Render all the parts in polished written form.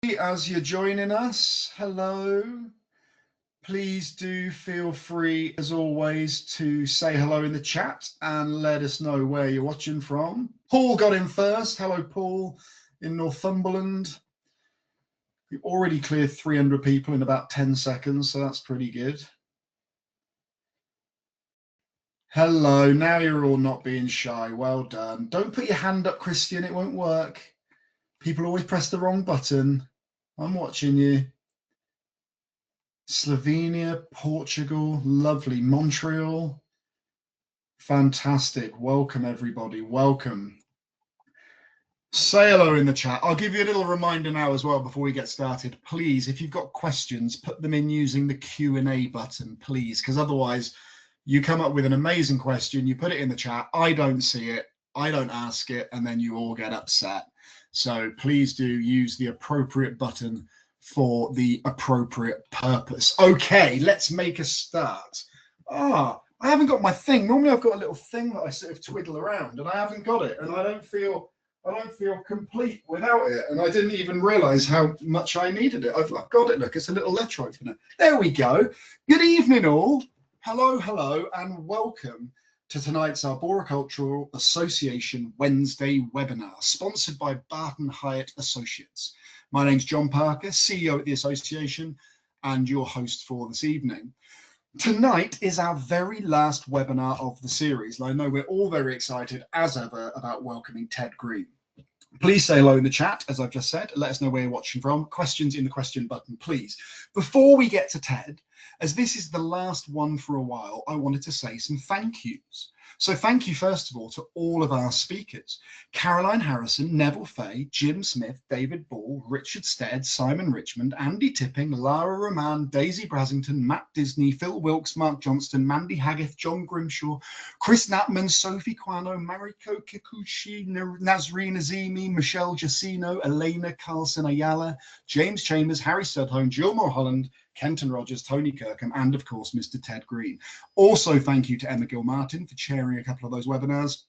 As you're joining us, hello. Please do feel free, as always, to say hello in the chat and let us know where you're watching from. Paul got in first. Hello, Paul, in Northumberland. We already cleared 300 people in about 10 seconds, so that's pretty good. Hello, now you're all not being shy. Well done. Don't put your hand up, Christian, it won't work. People always press the wrong button. I'm watching you. Slovenia, Portugal, lovely. Montreal, fantastic. Welcome, everybody. Welcome. Say hello in the chat. I'll give you a little reminder now as well before we get started. Please, if you've got questions, put them in using the Q&A button, please, because otherwise you come up with an amazing question, you put it in the chat, I don't see it, I don't ask it, and then you all get upset. So please do use the appropriate button for the appropriate purpose. Okay, let's make a start. I haven't got my thing. Normally I've got a little thing that I sort of twiddle around, and I haven't got it, and I don't feel complete without it. And I didn't even realize how much I needed it. I've got it. Look, it's a little letter opener. There we go. Good evening, all. Hello, hello, and welcome to tonight's Arboricultural Association Wednesday webinar, sponsored by Barton Hyatt Associates. My name's John Parker, CEO at the association, and your host for this evening. Tonight is our very last webinar of the series, and I know we're all very excited, as ever, about welcoming Ted Green. Please say hello in the chat, as I've just said. Let us know where you're watching from. Questions in the question button, please. Before we get to Ted, as this is the last one for a while, I wanted to say some thank yous. So thank you, first of all, to all of our speakers. Caroline Harrison, Neville Fay, Jim Smith, David Ball, Richard Stead, Simon Richmond, Andy Tipping, Lara Roman, Daisy Brasington, Matt Disney, Phil Wilkes, Mark Johnston, Mandy Haggith, John Grimshaw, Chris Knappman, Sophie Quano, Mariko Kikuchi, Nazreen Azimi, Michelle Jacino, Elena Carlson Ayala, James Chambers, Harry Studholme, Jill Mulholland, Kenton Rogers, Tony Kirkham, and of course, Mr. Ted Green. Also, thank you to Emma Gilmartin for chairing a couple of those webinars.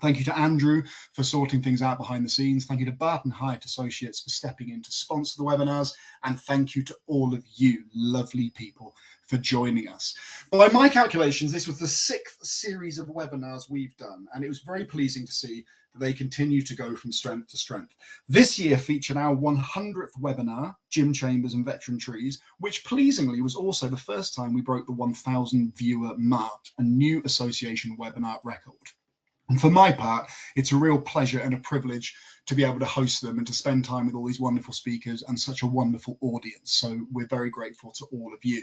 Thank you to Andrew for sorting things out behind the scenes. Thank you to Barton Hyatt Associates for stepping in to sponsor the webinars. And thank you to all of you lovely people for joining us. By my calculations, this was the 6th series of webinars we've done, and it was very pleasing to see that they continue to go from strength to strength. This year featured our 100th webinar, Jim Chambers and Veteran Trees, which pleasingly was also the first time we broke the 1,000 viewer mark, a new association webinar record. And for my part, it's a real pleasure and a privilege to be able to host them and to spend time with all these wonderful speakers and such a wonderful audience. So we're very grateful to all of you.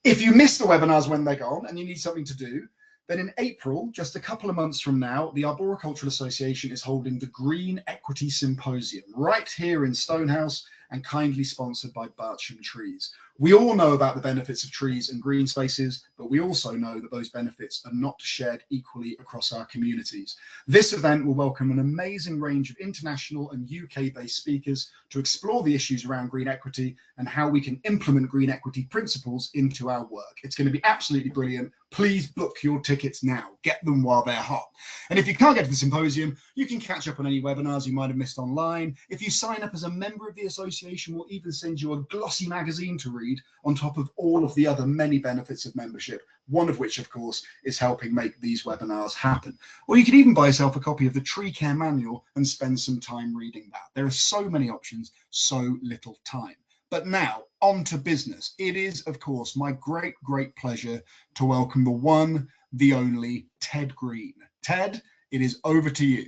If you miss the webinars when they're gone and you need something to do, then in April, just a couple of months from now, the Arboricultural Association is holding the Green Equity Symposium right here in Stonehouse and kindly sponsored by Bartram Trees. We all know about the benefits of trees and green spaces, but we also know that those benefits are not shared equally across our communities. This event will welcome an amazing range of international and UK-based speakers to explore the issues around green equity and how we can implement green equity principles into our work. It's going to be absolutely brilliant. Please book your tickets now. Get them while they're hot. And if you can't get to the symposium, you can catch up on any webinars you might have missed online. If you sign up as a member of the association, we'll even send you a glossy magazine to read on top of all of the other many benefits of membership, one of which, of course, is helping make these webinars happen. Or you could even buy yourself a copy of the Tree Care Manual and spend some time reading that. There are so many options, so little time. But now, on to business. It is, of course, my great, great pleasure to welcome the one, the only Ted Green. Ted, it is over to you.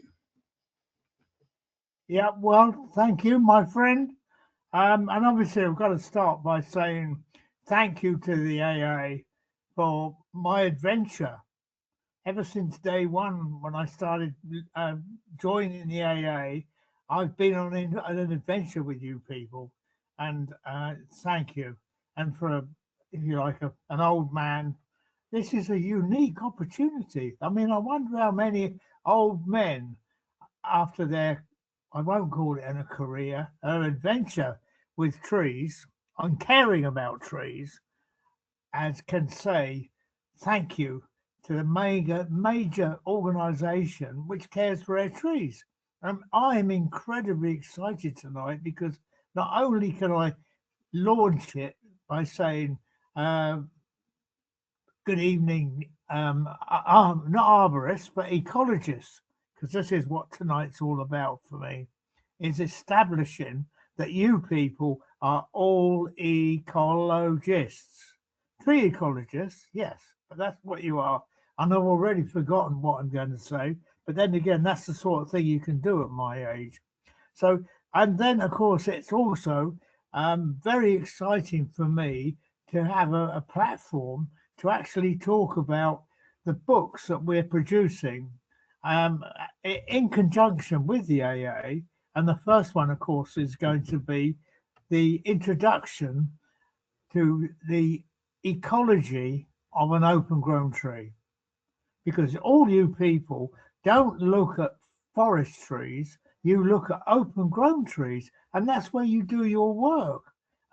Yeah, well, thank you, my friend. And obviously, I've got to start by saying thank you to the AA for my adventure. Ever since day one, when I started joining the AA, I've been on an adventure with you people. And thank you. And for, if you like, an old man, this is a unique opportunity. I mean, I wonder how many old men, after their, I won't call it a career, an adventure with trees, on caring about trees, as can say thank you to the major organisation which cares for our trees. I'm incredibly excited tonight because not only can I launch it by saying, good evening, not arborists, but ecologists, because this is what tonight's all about for me, is establishing that you people are all ecologists. Tree ecologists, yes, but that's what you are. And I've already forgotten what I'm going to say, but then again, that's the sort of thing you can do at my age. So, and then of course, it's also very exciting for me to have a platform to actually talk about the books that we're producing um, in conjunction with the AA. And the first one, of course, is going to be the introduction to the ecology of an open grown tree. Because all you people don't look at forest trees, you look at open grown trees, and that's where you do your work.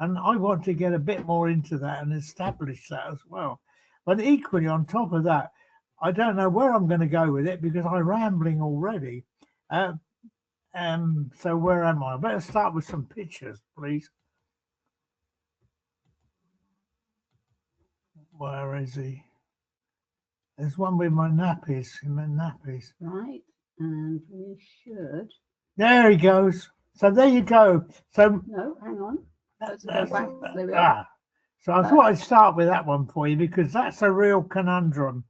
And I want to get a bit more into that and establish that as well. But equally, on top of that, I don't know where I'm going to go with it because I'm rambling already. Uh, so where am I? I better start with some pictures, please. Where is he? There's one with my nappies. My nappies. Right, and we should. There he goes. So there you go. So No, hang on. Let's go back. There we are. So I thought I'd start with that one for you because that's a real conundrum.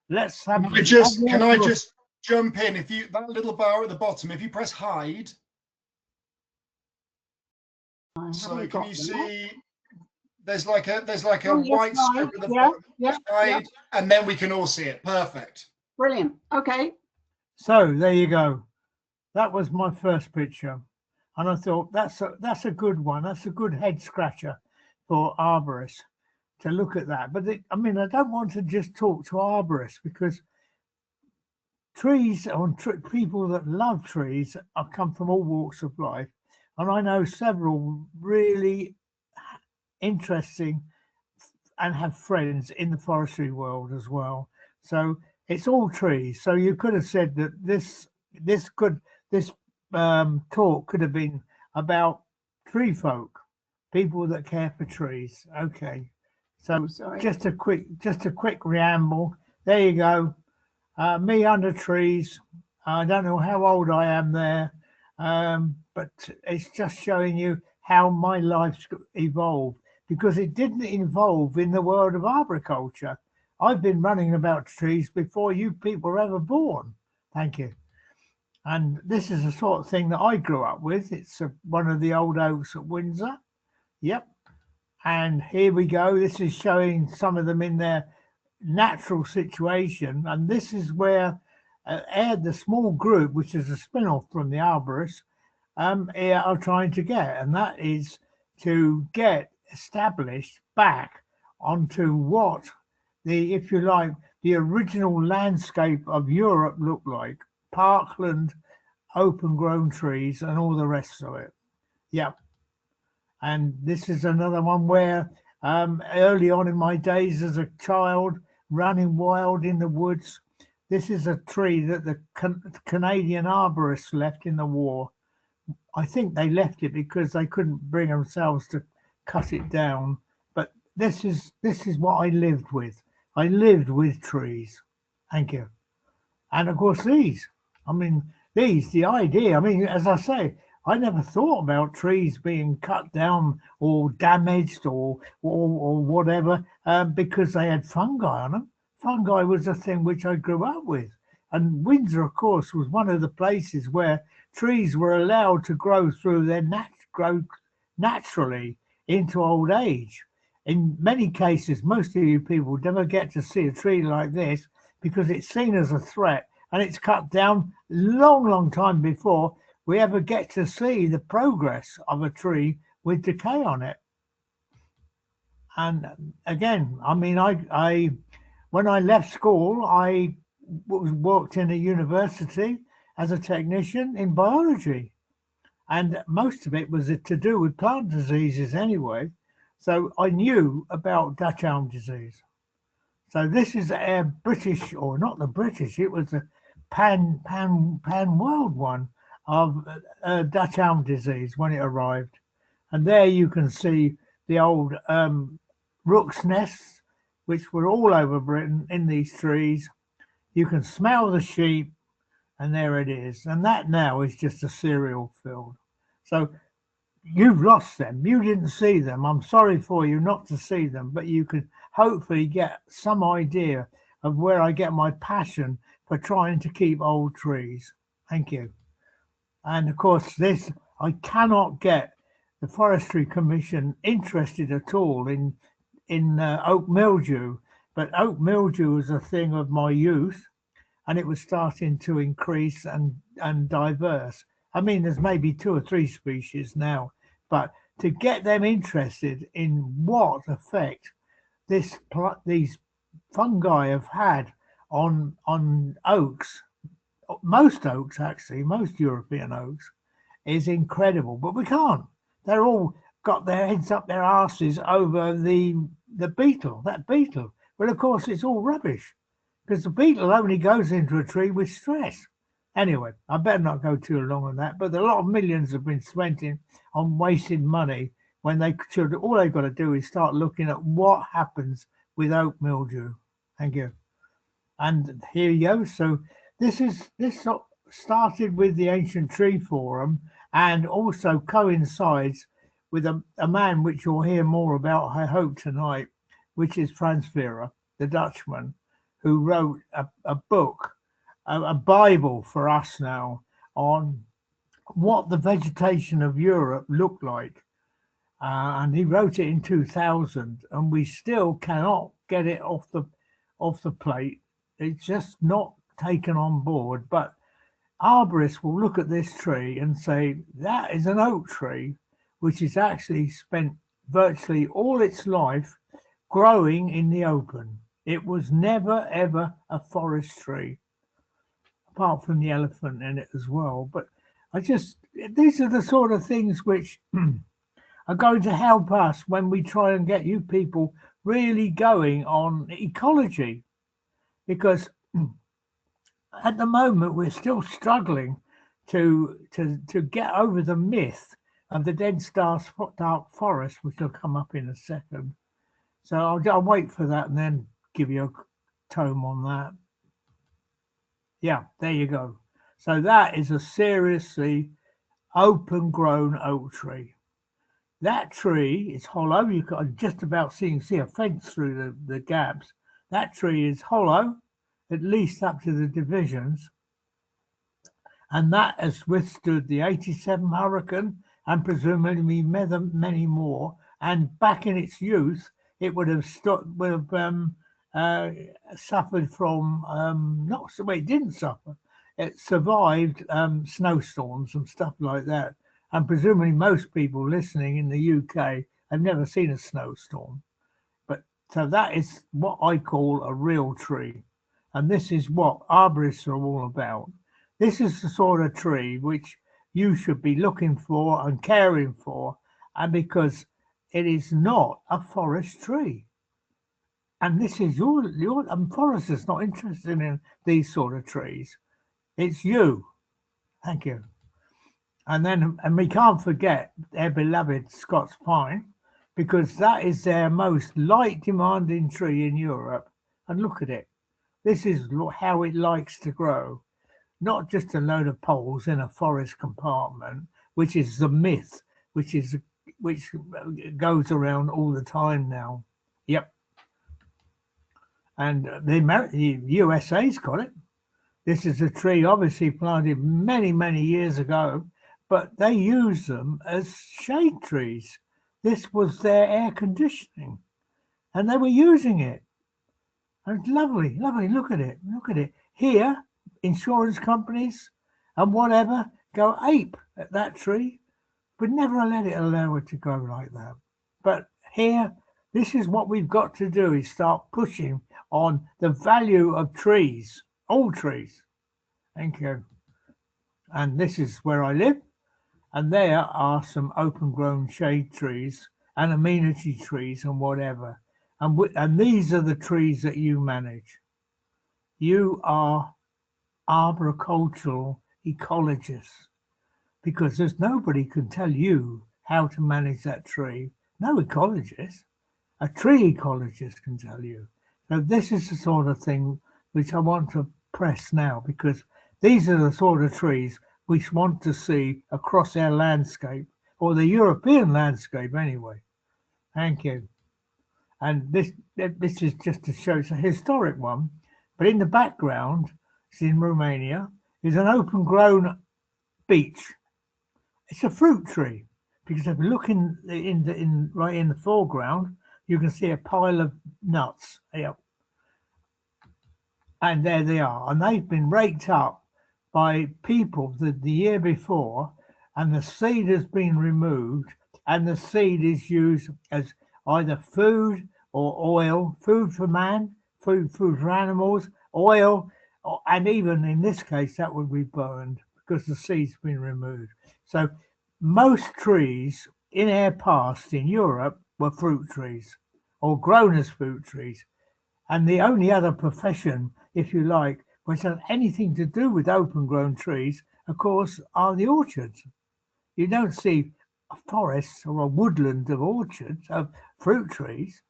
Let's have. Can I just jump in? If you that little bar at the bottom, if you press hide, so can you see? There's like a white strip at the bottom. Hide, and then we can all see it. Perfect. Brilliant. Okay. So there you go. That was my first picture, and I thought that's a good one. That's a good head scratcher for arborists to look at that. But I mean, I don't want to just talk to arborists because trees or people that love trees come from all walks of life, and I know several really interesting and have friends in the forestry world as well. So it's all trees. So you could have said that this talk could have been about tree folk, people that care for trees. Okay. So just a quick ramble. There you go. Me under trees. I don't know how old I am there, but it's just showing you how my life's evolved because it didn't evolve in the world of arboriculture. I've been running about trees before you people were ever born. Thank you. And this is the sort of thing that I grew up with. It's one of the old oaks at Windsor. Yep. And here we go. This is showing some of them in their natural situation. And this is where the small group, which is a spin-off from the arborists, are trying to get. And that is to get established back onto what if you like, the original landscape of Europe looked like. Parkland, open grown trees, and all the rest of it. Yep. And this is another one where early on in my days as a child, running wild in the woods, this is a tree that the Canadian arborists left in the war. I think they left it because they couldn't bring themselves to cut it down. But this is what I lived with. I lived with trees. Thank you. And of course these. I mean, the idea. I mean, as I say, I never thought about trees being cut down or damaged or whatever because they had fungi on them. Fungi was a thing which I grew up with. And Windsor, of course, was one of the places where trees were allowed to grow through their grow naturally into old age. In many cases, most of you people never get to see a tree like this because it's seen as a threat and it's cut down long time before we ever get to see the progress of a tree with decay on it. And again, I mean, I when I left school, I worked in a university as a technician in biology, and most of it was to do with plant diseases anyway. So I knew about Dutch elm disease. So this is a British, or not the British, it was a pan world one of Dutch elm disease when it arrived. And there you can see the old rook's nests, which were all over Britain in these trees. You can smell the sheep, and there it is. And that now is just a cereal field. So you've lost them. You didn't see them. I'm sorry for you not to see them, but you could hopefully get some idea of where I get my passion for trying to keep old trees. Thank you. And of course, this, I cannot get the Forestry Commission interested at all in oak mildew, but oak mildew was a thing of my youth, and it was starting to increase and diverse. I mean, there's maybe 2 or 3 species now, but to get them interested in what effect these fungi have had on oaks, most oaks actually, most European oaks, is incredible. But we can't. They're all got their heads up their asses over the beetle, that beetle. Well, of course, it's all rubbish because the beetle only goes into a tree with stress. Anyway, I better not go too long on that. But a lot of millions have been spent on wasting money when they should. All they've got to do is start looking at what happens with oak mildew. Thank you. And here you go. So this started with the Ancient Tree Forum and also coincides with a man which you'll hear more about, I hope, tonight, which is Franz Vera, the Dutchman, who wrote a book, a Bible for us now, on what the vegetation of Europe looked like. And he wrote it in 2000, and we still cannot get it off the plate. It's just not taken on board. But arborists will look at this tree and say, that is an oak tree, which has actually spent virtually all its life growing in the open. It was never, ever a forest tree, apart from the elephant in it as well. But these are the sort of things which are going to help us when we try and get you people really going on ecology. Because at the moment we're still struggling to get over the myth of the dense dark forest, which will come up in a second. So I'll wait for that and then give you a tome on that. Yeah, there you go. So that is a seriously open grown oak tree. That tree is hollow. You can just about see a fence through the gaps. That tree is hollow, at least up to the divisions, and that has withstood the 87 hurricane and presumably many more. And back in its youth, it would have suffered from it didn't suffer. It survived snowstorms and stuff like that. And presumably most people listening in the UK have never seen a snowstorm. But so that is what I call a real tree. And this is what arborists are all about. This is the sort of tree which you should be looking for and caring for, and because it is not a forest tree. And this is your forest is not interested in these sort of trees. It's you. Thank you. And we can't forget their beloved Scots pine, because that is their most light demanding tree in Europe. And look at it. This is how it likes to grow, not just a load of poles in a forest compartment, which is the myth, which goes around all the time now. Yep. And the USA's got it. This is a tree obviously planted many, many years ago, but they use them as shade trees. This was their air conditioning, and they were using it. And it's lovely, lovely. Look at it. Look at it. Here, insurance companies and whatever go ape at that tree, but never allow it to grow like that. But here, this is what we've got to do, is start pushing on the value of trees, all trees. Thank you. And this is where I live. And there are some open grown shade trees and amenity trees and whatever. And these are the trees that you manage. You are arboricultural ecologists, because there's nobody can tell you how to manage that tree. No ecologist. A tree ecologist can tell you. So this is the sort of thing which I want to press now, because these are the sort of trees we want to see across our landscape, or the European landscape anyway. Thank you. And this is just to show it's a historic one, but in the background, it's in Romania, is an open grown beech. It's a fruit tree, because if you look right in the foreground, you can see a pile of nuts. Yeah. And there they are. And they've been raked up by people the year before, and the seed has been removed, and the seed is used as either food or oil, food for man, food for animals, oil, and even in this case, that would be burned because the seed's been removed. So most trees in our past in Europe were fruit trees or grown as fruit trees. And the only other profession, if you like, which has anything to do with open grown trees, of course, are the orchards. You don't see a forest or a woodland of orchards, of fruit trees.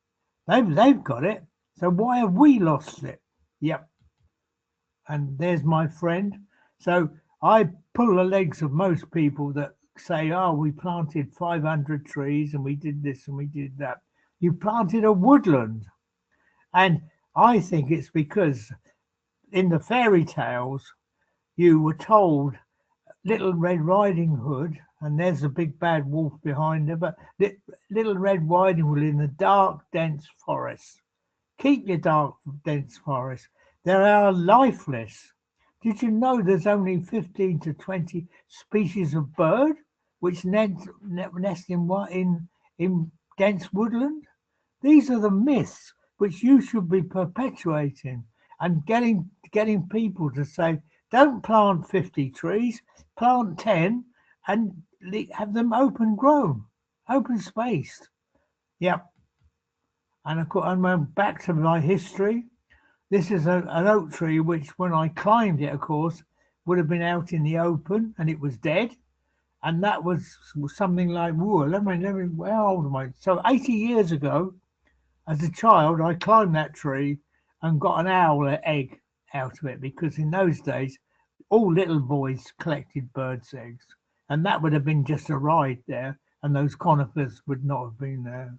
They've got it. So why have we lost it? Yep. And there's my friend. So I pull the legs of most people that say, oh, we planted 500 trees and we did this and we did that. You planted a woodland. And I think it's because in the fairy tales, you were told Little Red Riding Hood, and there's a big bad wolf behind her, but Little Red Riding Hood in the dark, dense forest. Keep your dark, dense forest. They are lifeless. Did you know there's only 15 to 20 species of bird which nest in dense woodland? These are the myths which you should be perpetuating and getting people to say, don't plant 50 trees, plant 10 and have them open grown, open spaced. Yep. And of course, I went back to my history. This is an oak tree which, when I climbed it, of course, would have been out in the open and it was dead. And that was something like, whoa, how old am I? So 80 years ago, as a child, I climbed that tree and got an owl egg out of it, because in those days, all little boys collected birds' eggs. And that would have been just a ride there, and those conifers would not have been there.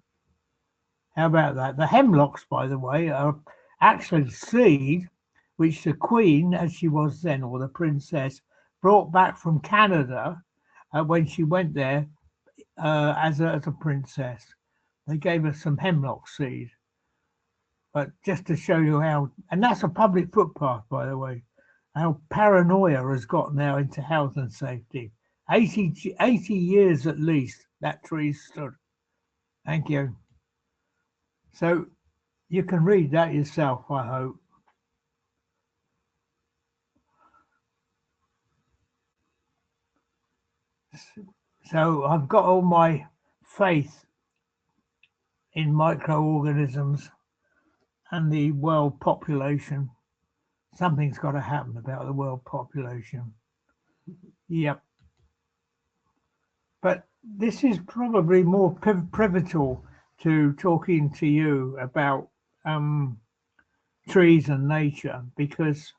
How about that? The hemlocks, by the way, are actually seed which the queen, as she was then, or the princess, brought back from Canada when she went there as a princess. They gave us some hemlock seed. But just to show you how, and that's a public footpath, by the way, how paranoia has got now into health and safety. 80 years at least that tree stood. Thank you. So you can read that yourself, I hope. So I've got all my faith in microorganisms and the world population. Something's got to happen about the world population. Yep. But this is probably more pivotal to talking to you about trees and nature, because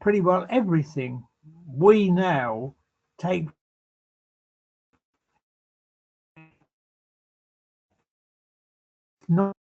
pretty well everything we now take not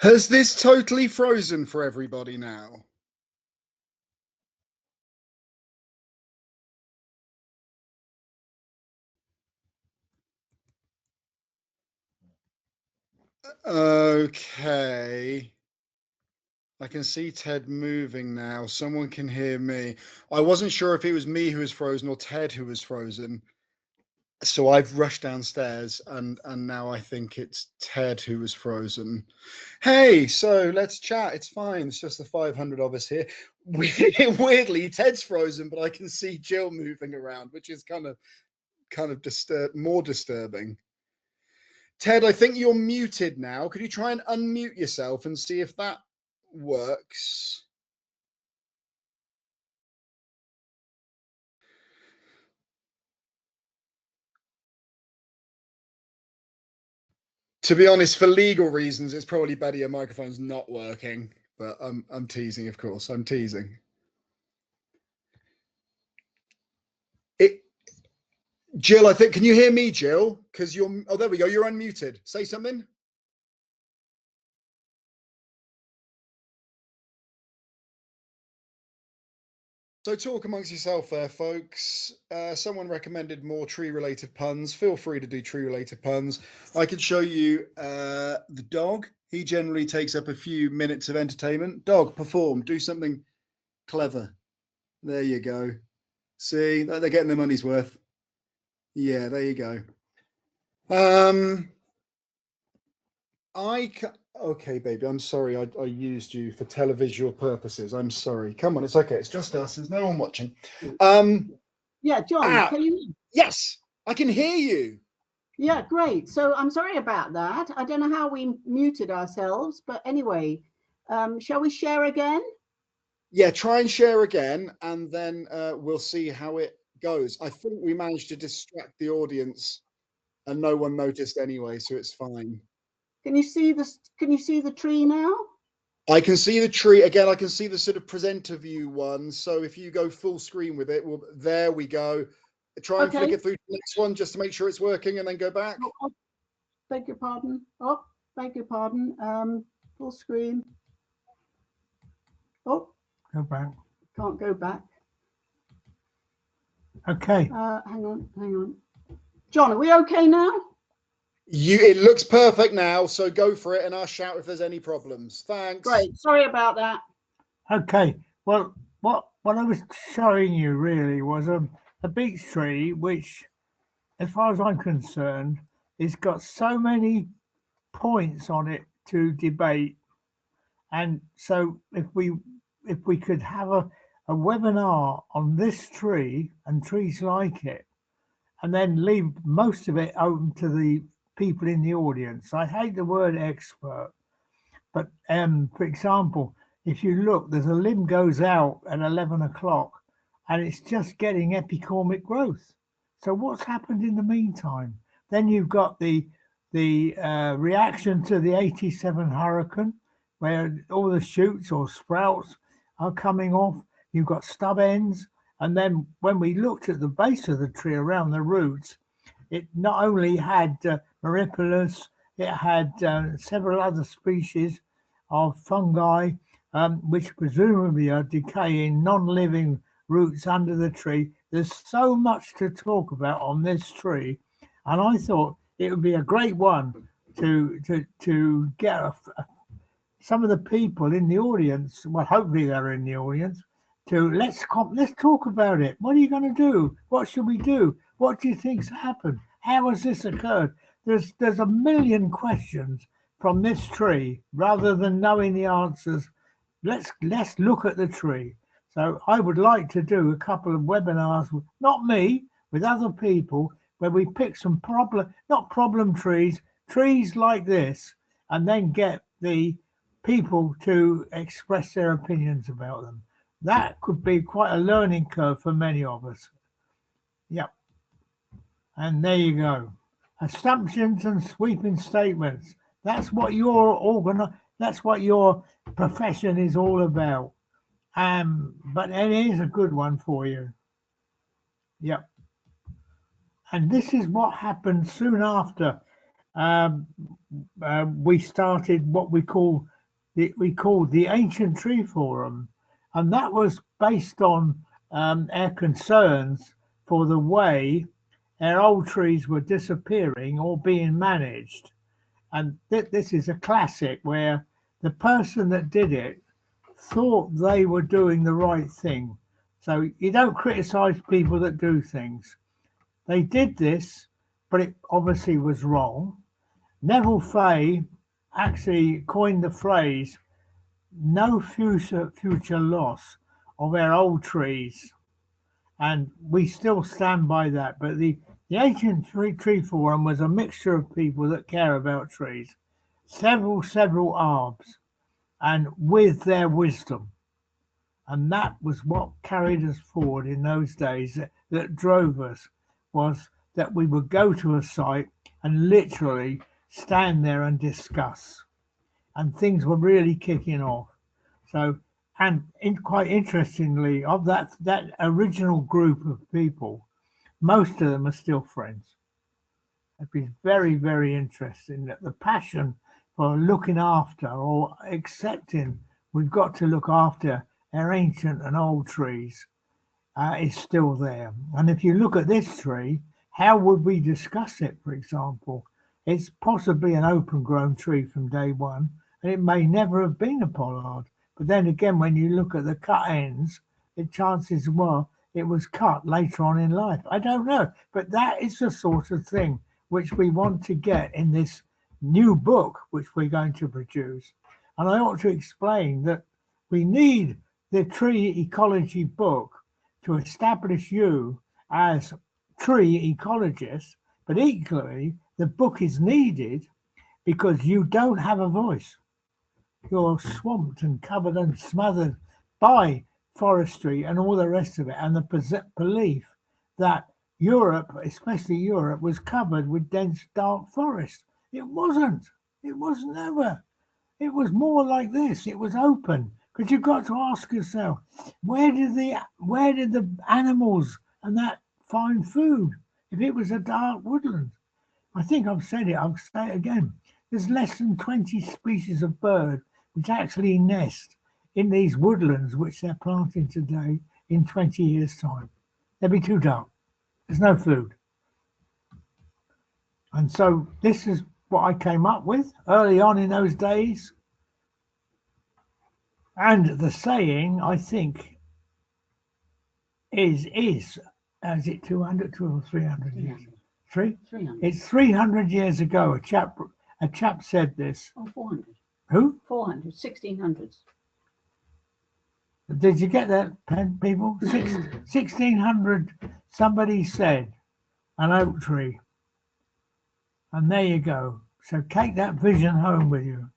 Has this totally frozen for everybody now? Okay. I can see Ted moving now. Someone can hear me. I wasn't sure if it was me who was frozen or Ted who was frozen. So I've rushed downstairs and now I think it's Ted who was frozen. Hey, so let's chat. It's fine. It's just the 500 of us here. Weirdly, Ted's frozen, but I can see Jill moving around, which is kind of more disturbing. Ted, I think you're muted now. Could you try and unmute yourself and see if that works? To be honest, for legal reasons, it's probably better your microphone's not working. But I'm teasing, of course. I'm teasing. Jill, I think, can you hear me, Jill? Because you're, oh, there we go. You're unmuted. Say something. So talk amongst yourself there, folks. Someone recommended more tree-related puns. Feel free to do tree-related puns. I could show you the dog. He generally takes up a few minutes of entertainment. Dog, perform. Do something clever. There you go. See, they're getting their money's worth. Yeah, there you go. Okay, baby, I'm sorry I used you for televisual purposes. I'm sorry. Come on, it's okay. It's just us. There's no one watching. Yeah, John, can you? Yes, I can hear you. Yeah, great. So I'm sorry about that. I don't know how we muted ourselves, but anyway, shall we share again? Yeah, try and share again, and then we'll see how it goes. I think we managed to distract the audience, and no one noticed anyway, so it's fine. Can you see this? Can you see the tree now? I can see the tree again. I can see the sort of presenter view one. So if you go full screen with it, well, there we go. Try and flick it through to the next one just to make sure it's working, and then go back. Oh, beg your pardon. Oh, beg your pardon. Full screen. Oh, Go back. can't go back. Okay. Hang on. John, are we okay now? It looks perfect now, so go for it, and I'll shout if there's any problems. Thanks. Great. Sorry about that. Okay. Well, what I was showing you really was a beech tree, which, as far as I'm concerned, has got so many points on it to debate. And so if we could have a webinar on this tree and trees like it, and then leave most of it open to the people in the audience. I hate the word expert, but for example, if you look, there's a limb goes out at 11 o'clock and it's just getting epicormic growth. So what's happened in the meantime? Then you've got the reaction to the 87 hurricane, where all the shoots or sprouts are coming off. You've got stub ends. And then when we looked at the base of the tree around the roots, it not only had Maripolis, it had several other species of fungi, which presumably are decaying non-living roots under the tree. There's so much to talk about on this tree, and I thought it would be a great one to get some of the people in the audience. Well, hopefully they're in the audience. Let's talk about it. What are you going to do? What should we do? What do you think's happened? How has this occurred? There's a million questions from this tree. Rather than knowing the answers, let's look at the tree. So I would like to do a couple of webinars, not me, with other people, where we pick some not problem trees like this, and then get the people to express their opinions about them. That could be quite a learning curve for many of us. Yep. And there you go. Assumptions and sweeping statements. That's what that's what your profession is all about. But it is a good one for you. Yep. And this is what happened soon after we started what we called the Ancient Tree Forum, and that was based on our concerns for the way our old trees were disappearing or being managed. And this is a classic where the person that did it thought they were doing the right thing. So you don't criticize people that do things. They did this, but it obviously was wrong. Neville Fay actually coined the phrase no future loss of our old trees, and we still stand by that. But the Ancient Tree Forum was a mixture of people that care about trees, several Arbs, and with their wisdom. And that was what carried us forward in those days, that drove us, was that we would go to a site and literally stand there and discuss. And things were really kicking off. So, and quite interestingly, of that original group of people, most of them are still friends. It'd be very, very interesting that the passion for looking after or accepting we've got to look after our ancient and old trees is still there. And if you look at this tree, how would we discuss it, for example? It's possibly an open grown tree from day one, and it may never have been a pollard. But then again, when you look at the cut ends, the chances were it was cut later on in life. I don't know. But that is the sort of thing which we want to get in this new book which we're going to produce. And I ought to explain that we need the tree ecology book to establish you as tree ecologists, but equally the book is needed because you don't have a voice. You're swamped and covered and smothered by forestry and all the rest of it, and the belief that Europe, especially Europe, was covered with dense dark forest. It wasn't. It was never. It was more like this. It was open. Because you've got to ask yourself, where did the animals and that find food if it was a dark woodland? I think I've said it. I'll say it again. There's less than 20 species of bird which actually nest in these woodlands which they're planting today in 20 years' time. They'll be too dark. There's no food. And so this is what I came up with early on in those days. And the saying, I think, is it 200 or 300 years? 300. It's 300 years ago. A chap said this. Oh, 400. Who? 400, 1600s. Did you get that, people? 1600, somebody said, an oak tree. And there you go. So take that vision home with you.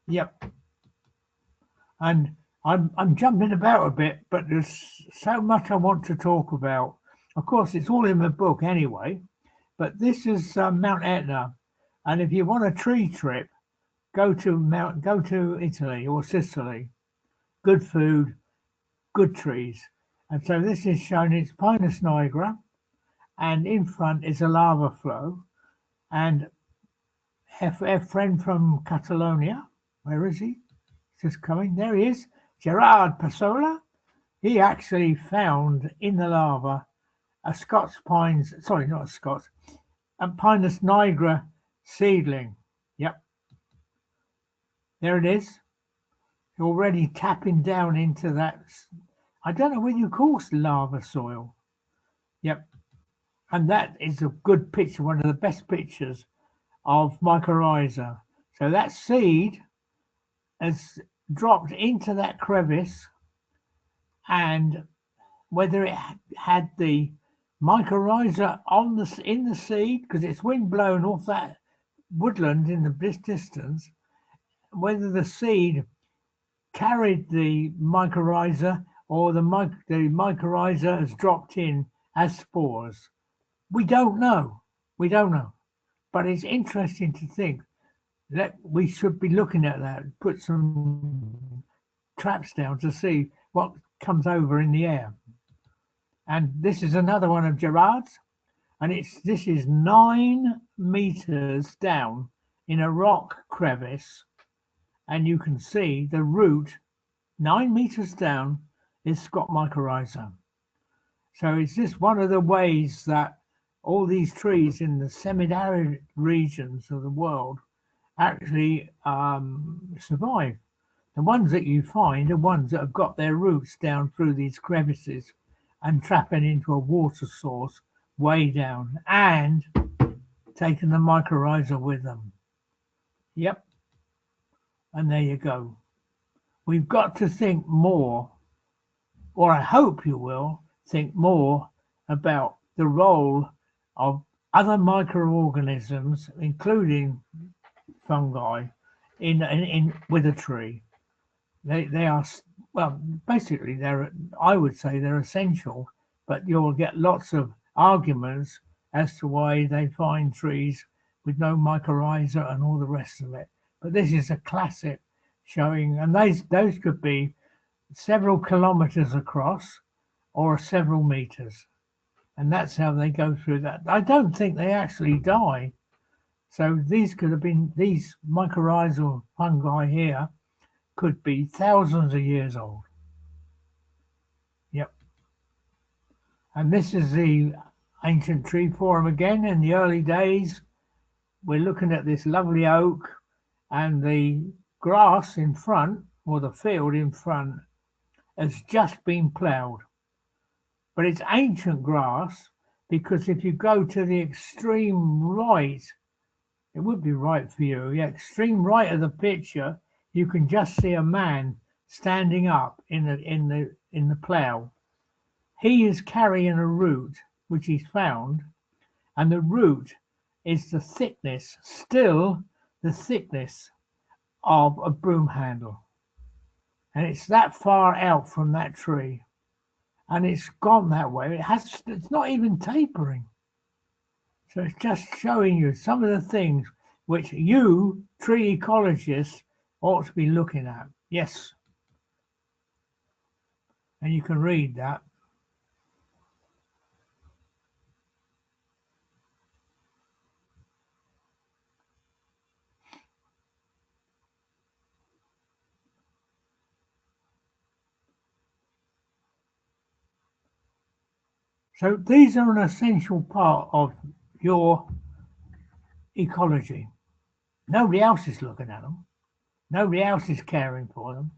Yep. And I'm jumping about a bit, but there's so much I want to talk about. Of course, it's all in the book anyway, but this is Mount Etna. And if you want a tree trip, go to Italy or Sicily. Good food, good trees. And so this is shown, it's Pinus nigra, and in front is a lava flow. And our friend from Catalonia, where is he? Just coming, there he is, Gerard Pasola. He actually found in the lava a Pinus nigra seedling. Yep, there it is. Already tapping down into that. I don't know whether you call it lava soil. Yep, and that is a good picture, one of the best pictures of mycorrhiza. So that seed has dropped into that crevice, and whether it had the mycorrhiza in the seed, because it's wind blown off that woodland in the distance, whether the seed carried the mycorrhiza or the mycorrhiza has dropped in as spores. We don't know. But it's interesting to think that we should be looking at that, put some traps down to see what comes over in the air. And this is another one of Gerard's. and this is 9 meters down in a rock crevice, and you can see the root 9 meters down is Scott mycorrhiza. So it's just one of the ways that all these trees in the semi-arid regions of the world actually survive. The ones that you find are ones that have got their roots down through these crevices and trapping into a water source way down and taking the mycorrhiza with them. Yep. And there you go. We've got to think more, or I hope you will think more about the role of other microorganisms, including fungi, in with a tree. They are, well, basically I would say they're essential, but you'll get lots of arguments as to why they find trees with no mycorrhiza and all the rest of it. But this is a classic showing, and those could be several kilometers across or several meters, and that's how they go through that. I don't think they actually die. So these could have been, these mycorrhizal fungi here could be thousands of years old. Yep. And this is the ancient tree forum again. In the early days, we're looking at this lovely oak, and the grass in front, or the field in front, has just been ploughed. But it's ancient grass, because if you go to the extreme right, it would be right for you, the extreme right of the picture, you can just see a man standing up in the plough. He is carrying a root which he's found, and the root is the thickness, still the thickness of a broom handle, and it's that far out from that tree, and it's gone that way. It's not even tapering. So it's just showing you some of the things which you tree ecologists ought to be looking at. Yes. And you can read that. So these are an essential part of your ecology. Nobody else is looking at them. Nobody else is caring for them.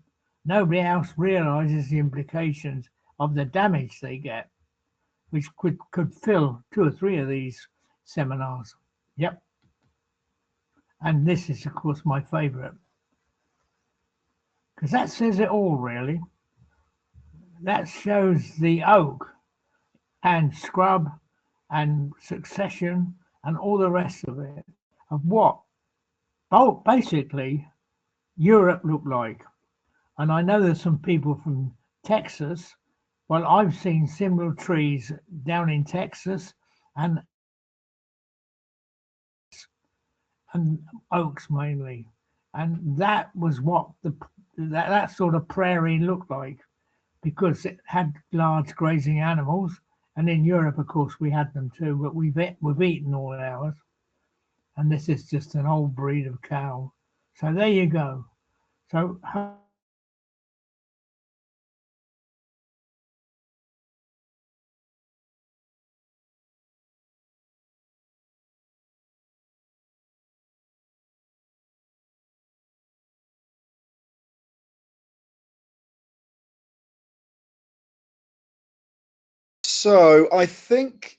Nobody else realizes the implications of the damage they get, which could fill 2 or 3 of these seminars. Yep. And this is, of course, my favorite, because that says it all, really. That shows the oak and scrub and succession and all the rest of it, of what basically Europe looked like. And I know there's some people from Texas. Well, I've seen similar trees down in Texas and oaks mainly, and that was what that sort of prairie looked like, because it had large grazing animals. And in Europe, of course, we had them too, but we've eaten all ours. And this is just an old breed of cow. So there you go. So So I think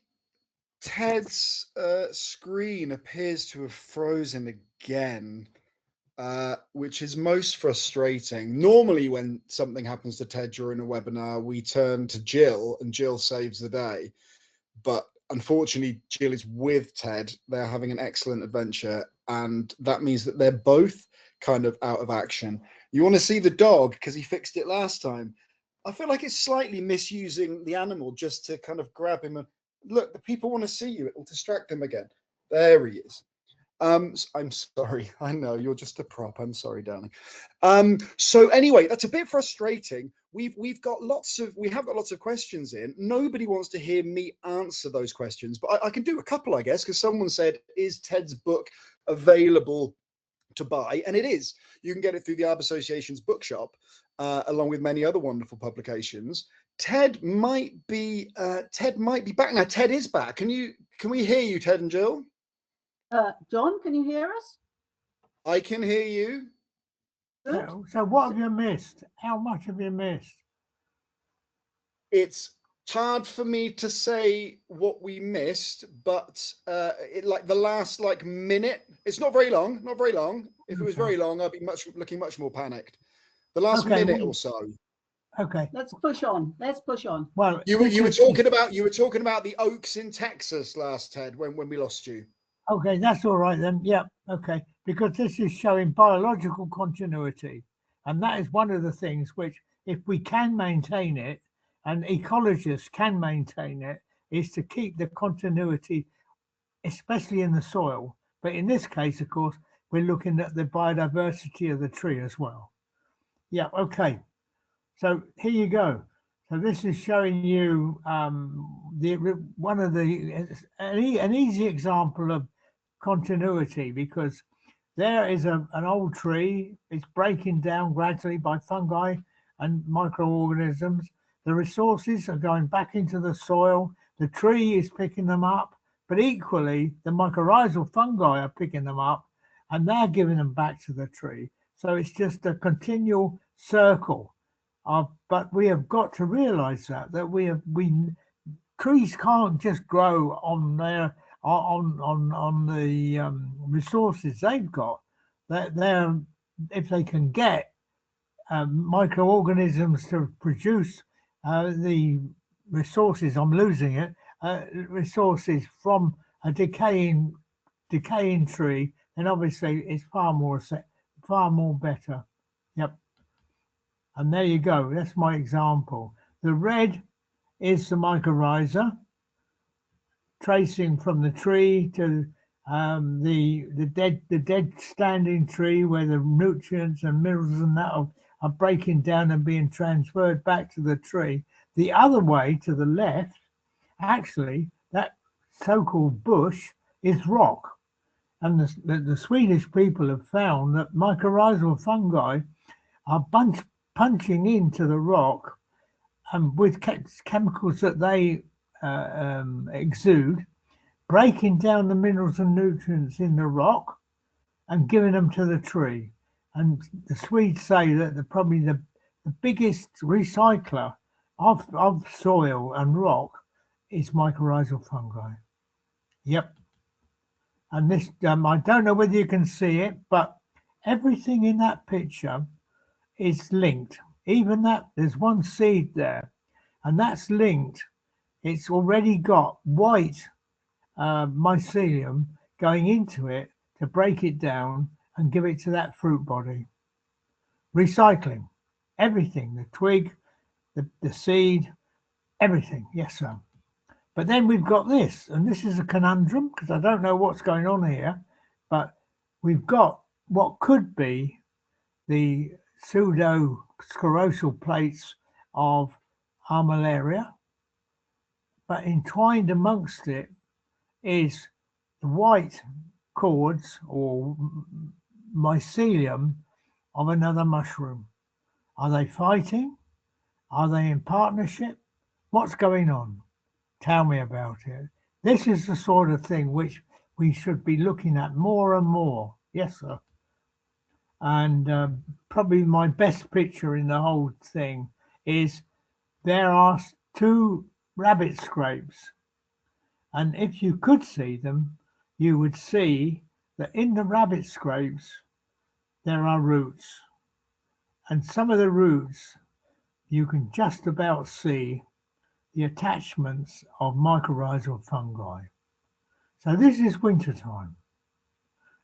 Ted's screen appears to have frozen again, which is most frustrating. Normally, when something happens to Ted during a webinar, we turn to Jill and Jill saves the day. But unfortunately, Jill is with Ted. They're having an excellent adventure, and that means that they're both kind of out of action. You want to see the dog because he fixed it last time. I feel like it's slightly misusing the animal just to kind of grab him and look, the people want to see you. It will distract them again. There he is. I'm sorry. I know you're just a prop. I'm sorry, darling. So anyway, that's a bit frustrating. we have got lots of questions in. Nobody wants to hear me answer those questions, but I can do a couple, I guess, because someone said, is Ted's book available to buy? And it is. You can get it through the Arb Association's bookshop, along with many other wonderful publications. Ted might be back now. Ted is back. Can we hear you, Ted and Jill? John, can you hear us? I can hear you. Good. So what have you missed? How much have you missed? It's hard for me to say what we missed, but like the last minute. It's not very long. If it was very long, I'd be looking much more panicked. The last minute or so. Okay. Let's push on. Well, you were talking about the oaks in Texas last, Ted, when we lost you. Okay, that's all right then. Yeah, okay. Because this is showing biological continuity. And that is one of the things which, if we can maintain it, and ecologists can maintain it, is to keep the continuity, especially in the soil. But in this case, of course, we're looking at the biodiversity of the tree as well. Yeah, okay. So here you go. So this is showing you an easy example of continuity, because there is an old tree. It's breaking down gradually by fungi and microorganisms. The resources are going back into the soil. The tree is picking them up, but equally the mycorrhizal fungi are picking them up and they're giving them back to the tree. So it's just a continual circle. But we have got to realize that trees can't just grow on their on the resources they've got. They're if they can get microorganisms to produce the resources. I'm losing it. Resources from a decaying tree, then obviously it's far more better. Yep. And there you go. That's my example. The red is the mycorrhiza, tracing from the tree to the dead standing tree, where the nutrients and minerals and that are breaking down and being transferred back to the tree. The other way, to the left, actually, that so-called bush is rock. And the Swedish people have found that mycorrhizal fungi are punching into the rock, and with chemicals that they exude, breaking down the minerals and nutrients in the rock and giving them to the tree. And the Swedes say that probably the biggest recycler of soil and rock is mycorrhizal fungi. Yep. And this, I don't know whether you can see it, but everything in that picture is linked. Even that, there's one seed there, and that's linked. It's already got white mycelium going into it to break it down and give it to that fruit body. Recycling everything, the twig, the seed, everything. Yes, sir. But then we've got this, and this is a conundrum, because I don't know what's going on here, but we've got what could be the pseudo-sclerotial plates of Armillaria, but entwined amongst it is the white cords or mycelium of another mushroom. Are they fighting? Are they in partnership? What's going on? Tell me about it. This is the sort of thing which we should be looking at more and more. Yes, sir. And probably my best picture in the whole thing is there are two rabbit scrapes. And if you could see them, you would see that in the rabbit scrapes, there are roots. And some of the roots, you can just about see the attachments of mycorrhizal fungi. So this is winter time.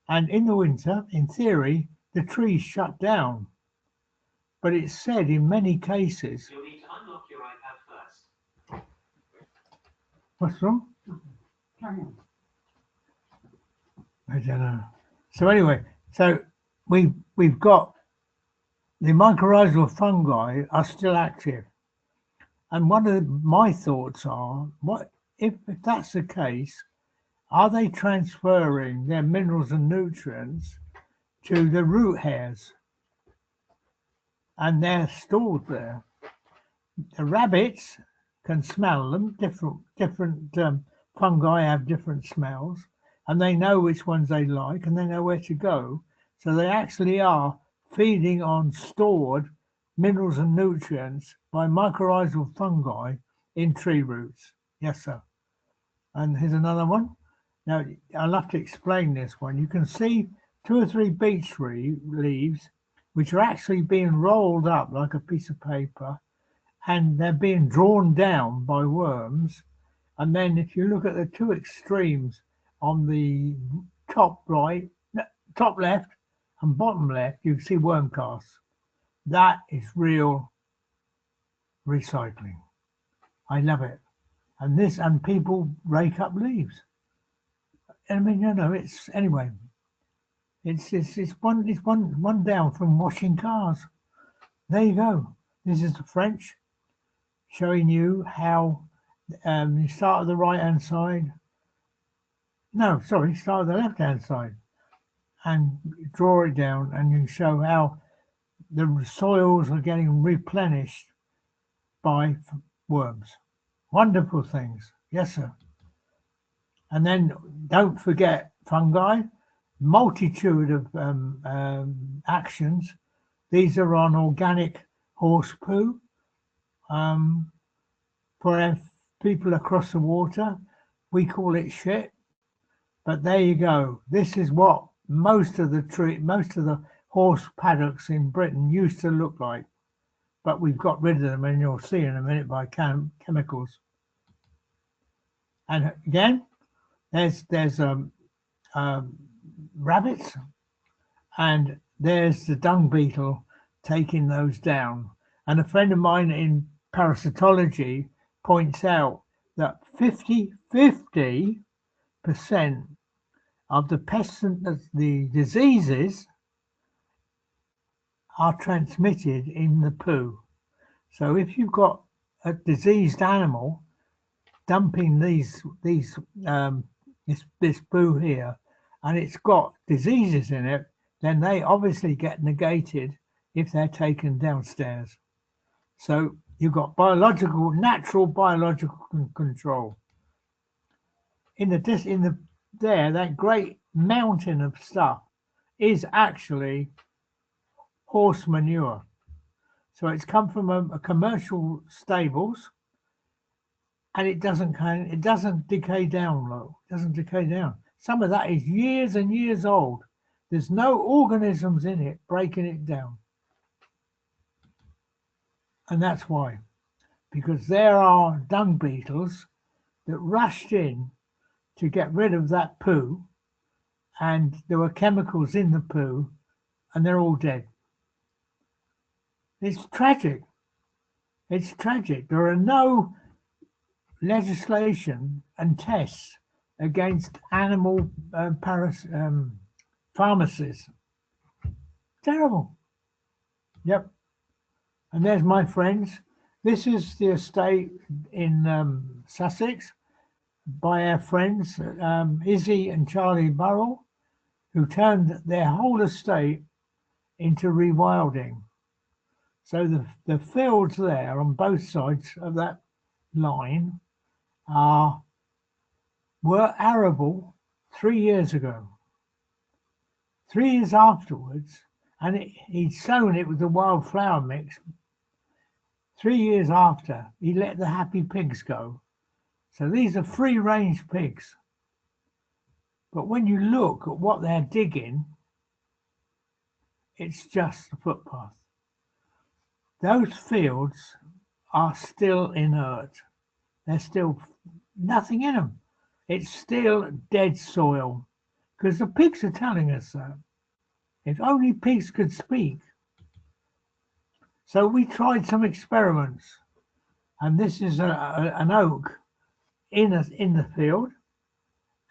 And in the winter, in theory, the trees shut down. But it's said in many cases... You'll need to unlock your iPad first. What's wrong? Carry on. I don't know. So anyway, so we've got the mycorrhizal fungi are still active. And one of my thoughts are, what if that's the case, are they transferring their minerals and nutrients to the root hairs and they're stored there? The rabbits can smell them. Different fungi have different smells, and they know which ones they like, and they know where to go. So they actually are feeding on stored minerals and nutrients by mycorrhizal fungi in tree roots. Yes, sir. And here's another one. Now I'll have to explain this one. You can see 2 or 3 beech tree leaves, which are actually being rolled up like a piece of paper, and they're being drawn down by worms. And then if you look at the 2 extremes on the top right, top left and bottom left, you see worm casts. That is real recycling. I love it. And people rake up leaves. I mean, it's anyway. It's one down from washing cars. There you go. This is the French showing you how you start at the right hand side. No, sorry, start at the left hand side and draw it down, and you show how the soils are getting replenished by worms. Wonderful things. Yes, sir. And then don't forget fungi, multitude of actions. These are on organic horse poo. For people across the water, we call it shit. But there you go. This is what most of the horse paddocks in Britain used to look like. But we've got rid of them, and you'll see in a minute, by chemicals. And again, there's rabbits, and there's the dung beetle taking those down. And a friend of mine in parasitology points out that 50% of the pests and the diseases are transmitted in the poo. So if you've got a diseased animal dumping this poo here, and it's got diseases in it, then they obviously get negated if they're taken downstairs. So you've got natural biological control. That great mountain of stuff is actually horse manure. So it's come from a commercial stables, and it doesn't decay down low. It doesn't decay down. Some of that is years and years old. There's no organisms in it breaking it down. And that's why. Because there are dung beetles that rushed in to get rid of that poo, and there were chemicals in the poo, and they're all dead. It's tragic. It's tragic. There are no legislation and tests against animal pharmacies. Terrible. Yep. And there's my friends. This is the estate in Sussex by our friends Izzy and Charlie Burrell, who turned their whole estate into rewilding. So the fields there on both sides of that line were arable 3 years ago. 3 years afterwards, and he'd sown it with the wildflower mix. 3 years after, he let the happy pigs go. So these are free-range pigs. But when you look at what they're digging, it's just a footpath. Those fields are still inert. There's still nothing in them. It's still dead soil, because the pigs are telling us that. If only pigs could speak. So we tried some experiments, and this is an oak in the field,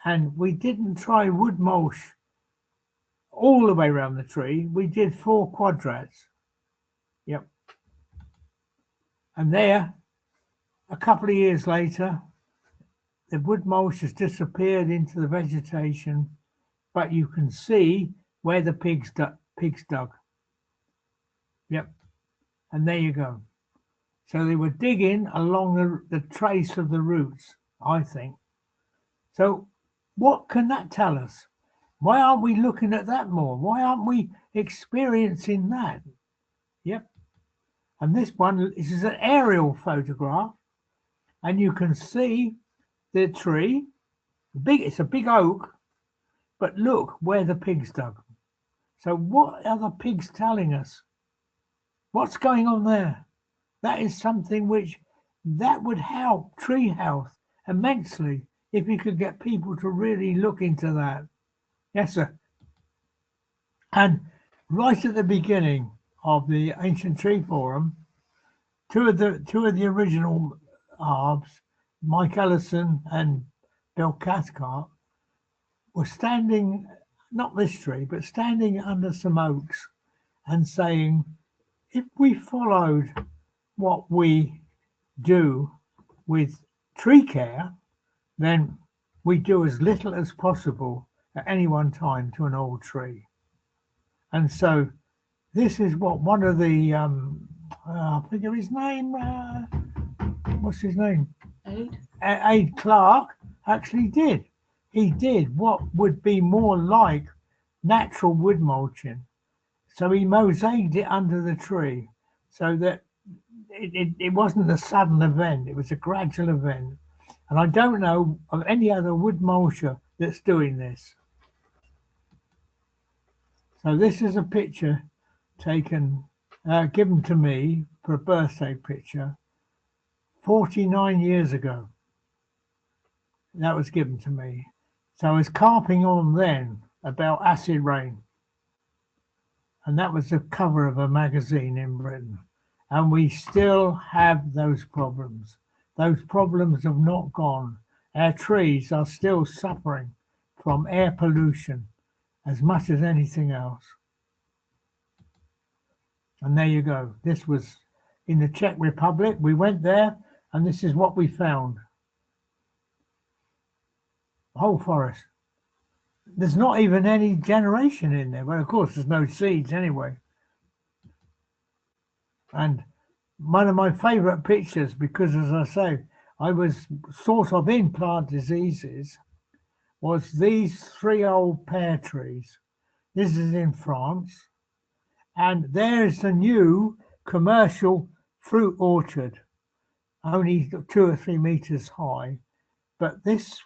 and we didn't try wood mulch all the way around the tree. We did 4 quadrats, And there, a couple of years later, the wood mulch has disappeared into the vegetation, but you can see where the pigs dug. Yep. And there you go. So they were digging along the trace of the roots, I think. So what can that tell us? Why aren't we looking at that more? Why aren't we experiencing that? Yep. And this is an aerial photograph, and you can see the tree. It's a big oak, but look where the pigs dug. So what are the pigs telling us? What's going on there? That is something that would help tree health immensely if you could get people to really look into that. Yes, sir. And right at the beginning of the Ancient Tree Forum, two of the original Arbs, Mike Ellison and Bill Cathcart, were standing, not this tree, but standing under some oaks and saying, if we followed what we do with tree care, then we do as little as possible at any one time to an old tree. And so this is what one of the, I forget his name, what's his name? Aid Clark actually did. He did what would be more like natural wood mulching. So he mosaicked it under the tree so that it wasn't a sudden event, it was a gradual event. And I don't know of any other wood mulcher that's doing this. So this is a picture taken, given to me for a birthday picture 49 years ago. That was given to me. So I was carping on then about acid rain. And that was the cover of a magazine in Britain. And we still have those problems. Those problems have not gone. Our trees are still suffering from air pollution as much as anything else. And there you go. This was in the Czech Republic. We went there and this is what we found. Whole forest. There's not even any generation in there. Well, of course, there's no seeds anyway. And one of my favorite pictures, because as I say, I was sort of in plant diseases, was these three old pear trees. This is in France. And there's the new commercial fruit orchard, only 2 or 3 meters high. But this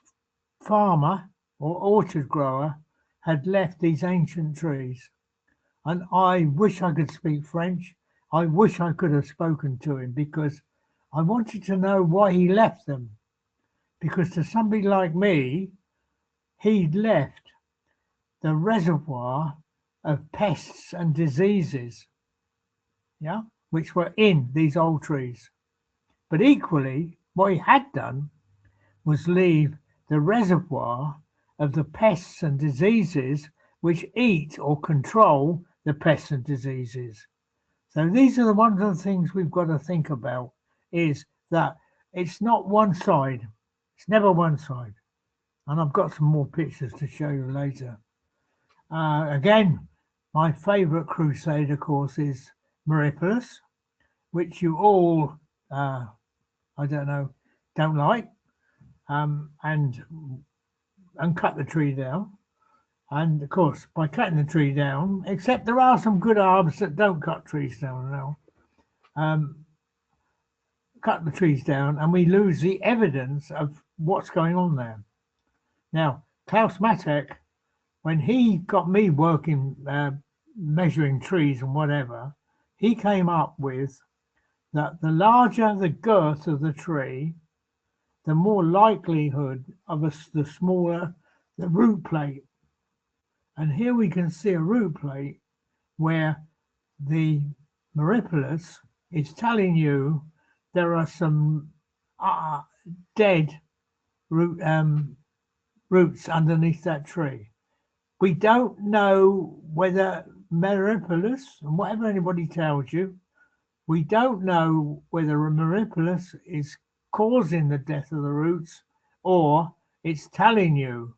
farmer or orchard grower had left these ancient trees. And I wish I could speak French. I wish I could have spoken to him because I wanted to know why he left them. Because to somebody like me, he'd left the reservoir of pests and diseases, yeah, which were in these old trees. But equally, what he had done was leave the reservoir of the pests and diseases which eat or control the pests and diseases. So these are one of the things we've got to think about, is that it's not one side. It's never one side. And I've got some more pictures to show you later. Again, my favourite crusade, of course, is Myripulus, which you all, I don't know, don't like, and cut the tree down. And of course, by cutting the tree down, except there are some good arbs that don't cut trees down now, cut the trees down and we lose the evidence of what's going on there. Now, Klaus Matek, when he got me working, measuring trees and whatever, he came up with that the larger the girth of the tree, the more likelihood of the smaller the root plate. And here we can see a root plate where the Myripulus is telling you there are some dead roots underneath that tree. We don't know whether Myripulus, and whatever anybody tells you, We don't know whether a Maripolis is causing the death of the roots or it's telling you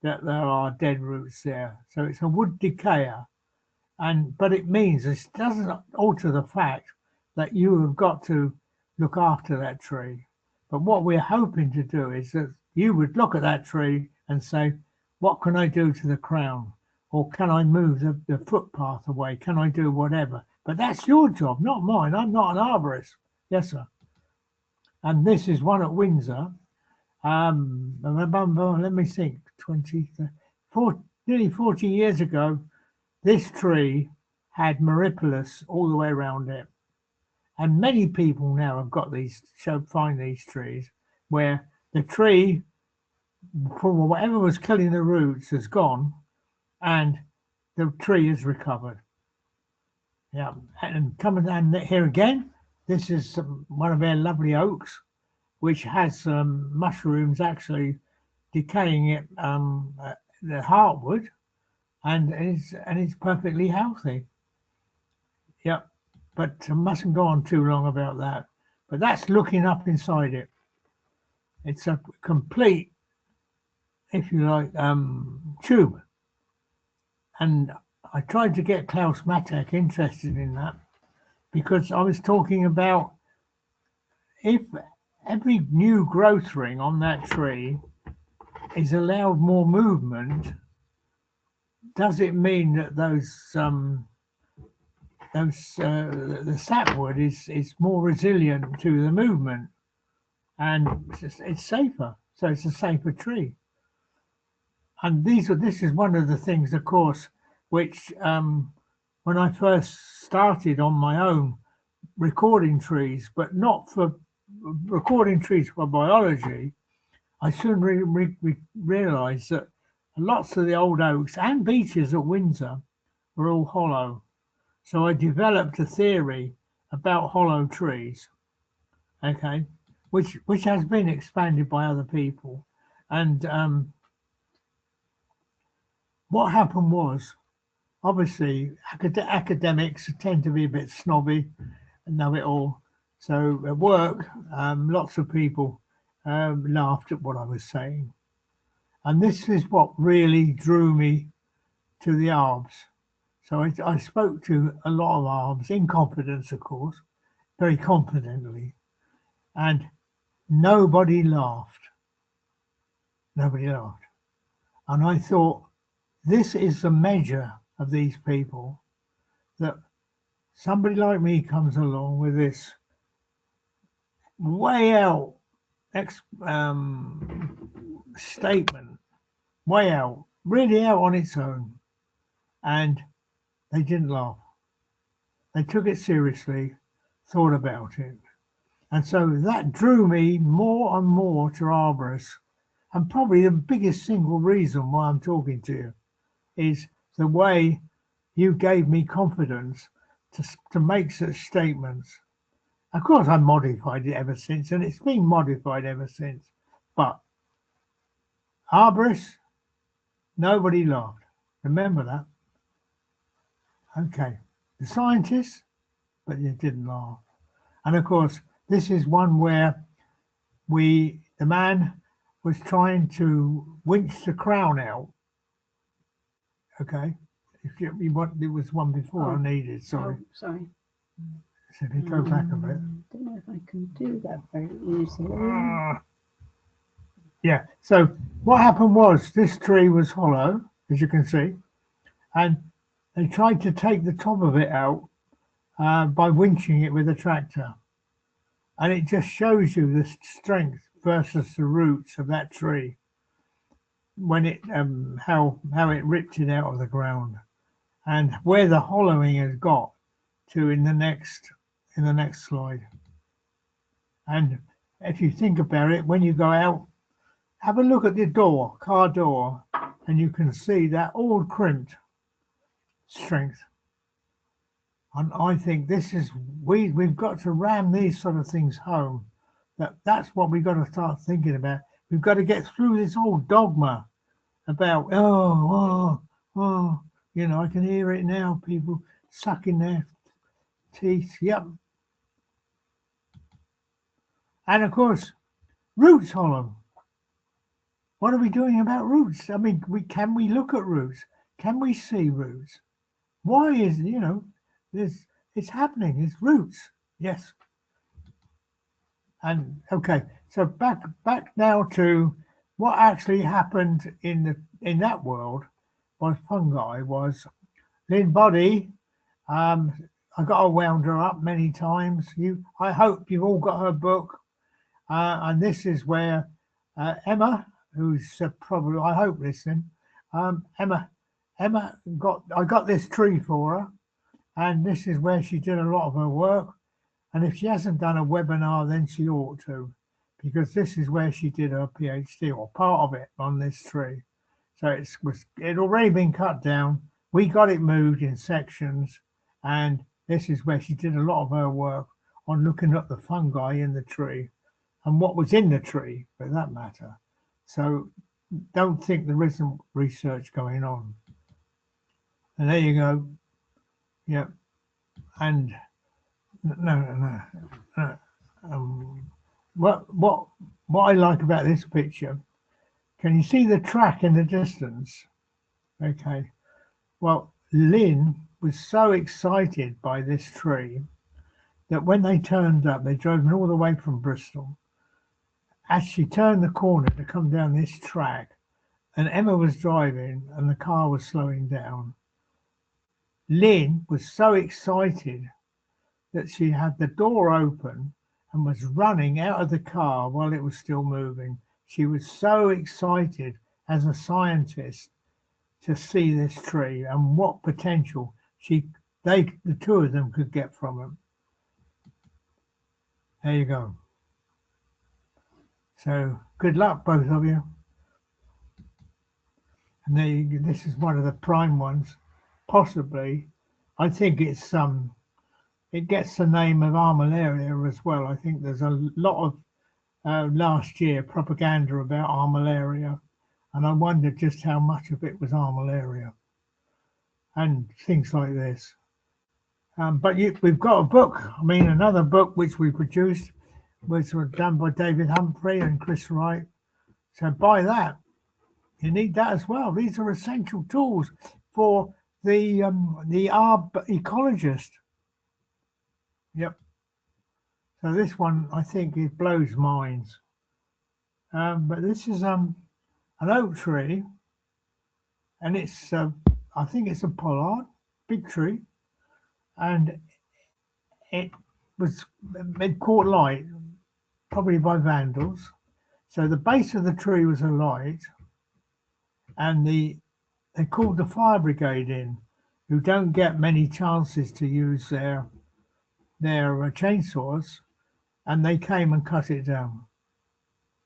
that there are dead roots there. So it's a wood decayer. But it means it doesn't alter the fact that you have got to look after that tree. But what we're hoping to do is that you would look at that tree and say, what can I do to the crown? Or can I move the footpath away? Can I do whatever? But that's your job, not mine. I'm not an arborist. Yes, sir. And this is one at Windsor. Let me think, nearly 40 years ago, this tree had Maripolis all the way around it. And many people now have got find these trees where the tree, from whatever was killing the roots, has gone and the tree is recovered. Yeah, and here again, this is one of our lovely oaks, which has mushrooms actually decaying it, the heartwood, and it's perfectly healthy. Yep, but I mustn't go on too long about that. But that's looking up inside it. It's a complete, if you like, tube. And I tried to get Klaus Matek interested in that because I was talking about if every new growth ring on that tree is allowed more movement, does it mean that the sapwood is more resilient to the movement and it's safer? So it's a safer tree. And this is one of the things, of course, which when I first started on my own recording trees, but not for recording trees for biology, I soon realized that lots of the old oaks and beeches at Windsor were all hollow. So I developed a theory about hollow trees, okay, which has been expanded by other people. And what happened was, obviously, academics tend to be a bit snobby and know it all. So at work, lots of people laughed at what I was saying. And this is what really drew me to the Arbs. So I spoke to a lot of Arbs, in confidence, of course, very confidently. And nobody laughed. Nobody laughed. And I thought, this is the measure of these people, that somebody like me comes along with this way out statement, way out, really out on its own, and they didn't laugh. They took it seriously, thought about it, and so that drew me more and more to arborists. And probably the biggest single reason why I'm talking to you is the way you gave me confidence to make such statements. Of course, I modified it ever since, and it's been modified ever since. But arborists, nobody laughed. Remember that. Okay. The scientists, but they didn't laugh. And of course, this is one where the man was trying to winch the crown out. Okay. There was one before I needed, sorry. Oh, sorry. So if you go back a bit. I don't know if I can do that very easily. Yeah, so what happened was this tree was hollow, as you can see, and they tried to take the top of it out by winching it with a tractor. And it just shows you the strength versus the roots of that tree when it how it ripped it out of the ground, and where the hollowing has got to in the next slide. And if you think about it, when you go out, have a look at the door, car door, and you can see that all crimped strength. And I think this is, we've got to ram these sort of things home. That's what we've got to start thinking about. We've got to get through this old dogma about, you know, I can hear it now, people sucking their teeth. Yep, And of course, roots hollow. What are we doing about roots? I mean, can we look at roots? Can we see roots? Why is, this, it's happening? It's roots. Yes. And okay, so back now to what actually happened in that world was fungi was Lynn Body. I got to wound her up many times. I hope you've all got her book. And this is where Emma, who's probably, I hope, listening. Emma I got this tree for her, and this is where she did a lot of her work. And if she hasn't done a webinar, then she ought to, because this is where she did her PhD, or part of it, on this tree. So it already been cut down. We got it moved in sections, and this is where she did a lot of her work on looking at the fungi in the tree and what was in the tree, for that matter. So don't think there isn't research going on. And there you go. Yeah. And no. What I like about this picture, can you see the track in the distance? Okay. Well, Lynn was so excited by this tree that when they turned up, they drove all the way from Bristol. As she turned the corner to come down this track, and Emma was driving and the car was slowing down, Lynn was so excited that she had the door open and was running out of the car while it was still moving. She was so excited as a scientist to see this tree and what potential the two of them could get from it. There you go. So good luck, both of you. And this is one of the prime ones, possibly. I think it's it gets the name of armillaria as well. I think there's a lot of last year propaganda about armillaria, and I wondered just how much of it was armillaria and things like this. But we've got a book. I mean, another book which we produced was done by David Humphrey and Chris Wright. So buy that. You need that as well. These are essential tools for the Arb ecologist. Yep. So this one, I think, it blows minds. But this is an oak tree, and it's I think it's a pollard, big tree, and it caught light, probably by vandals. So the base of the tree was alight, and they called the fire brigade in, who don't get many chances to use their chainsaws, and they came and cut it down.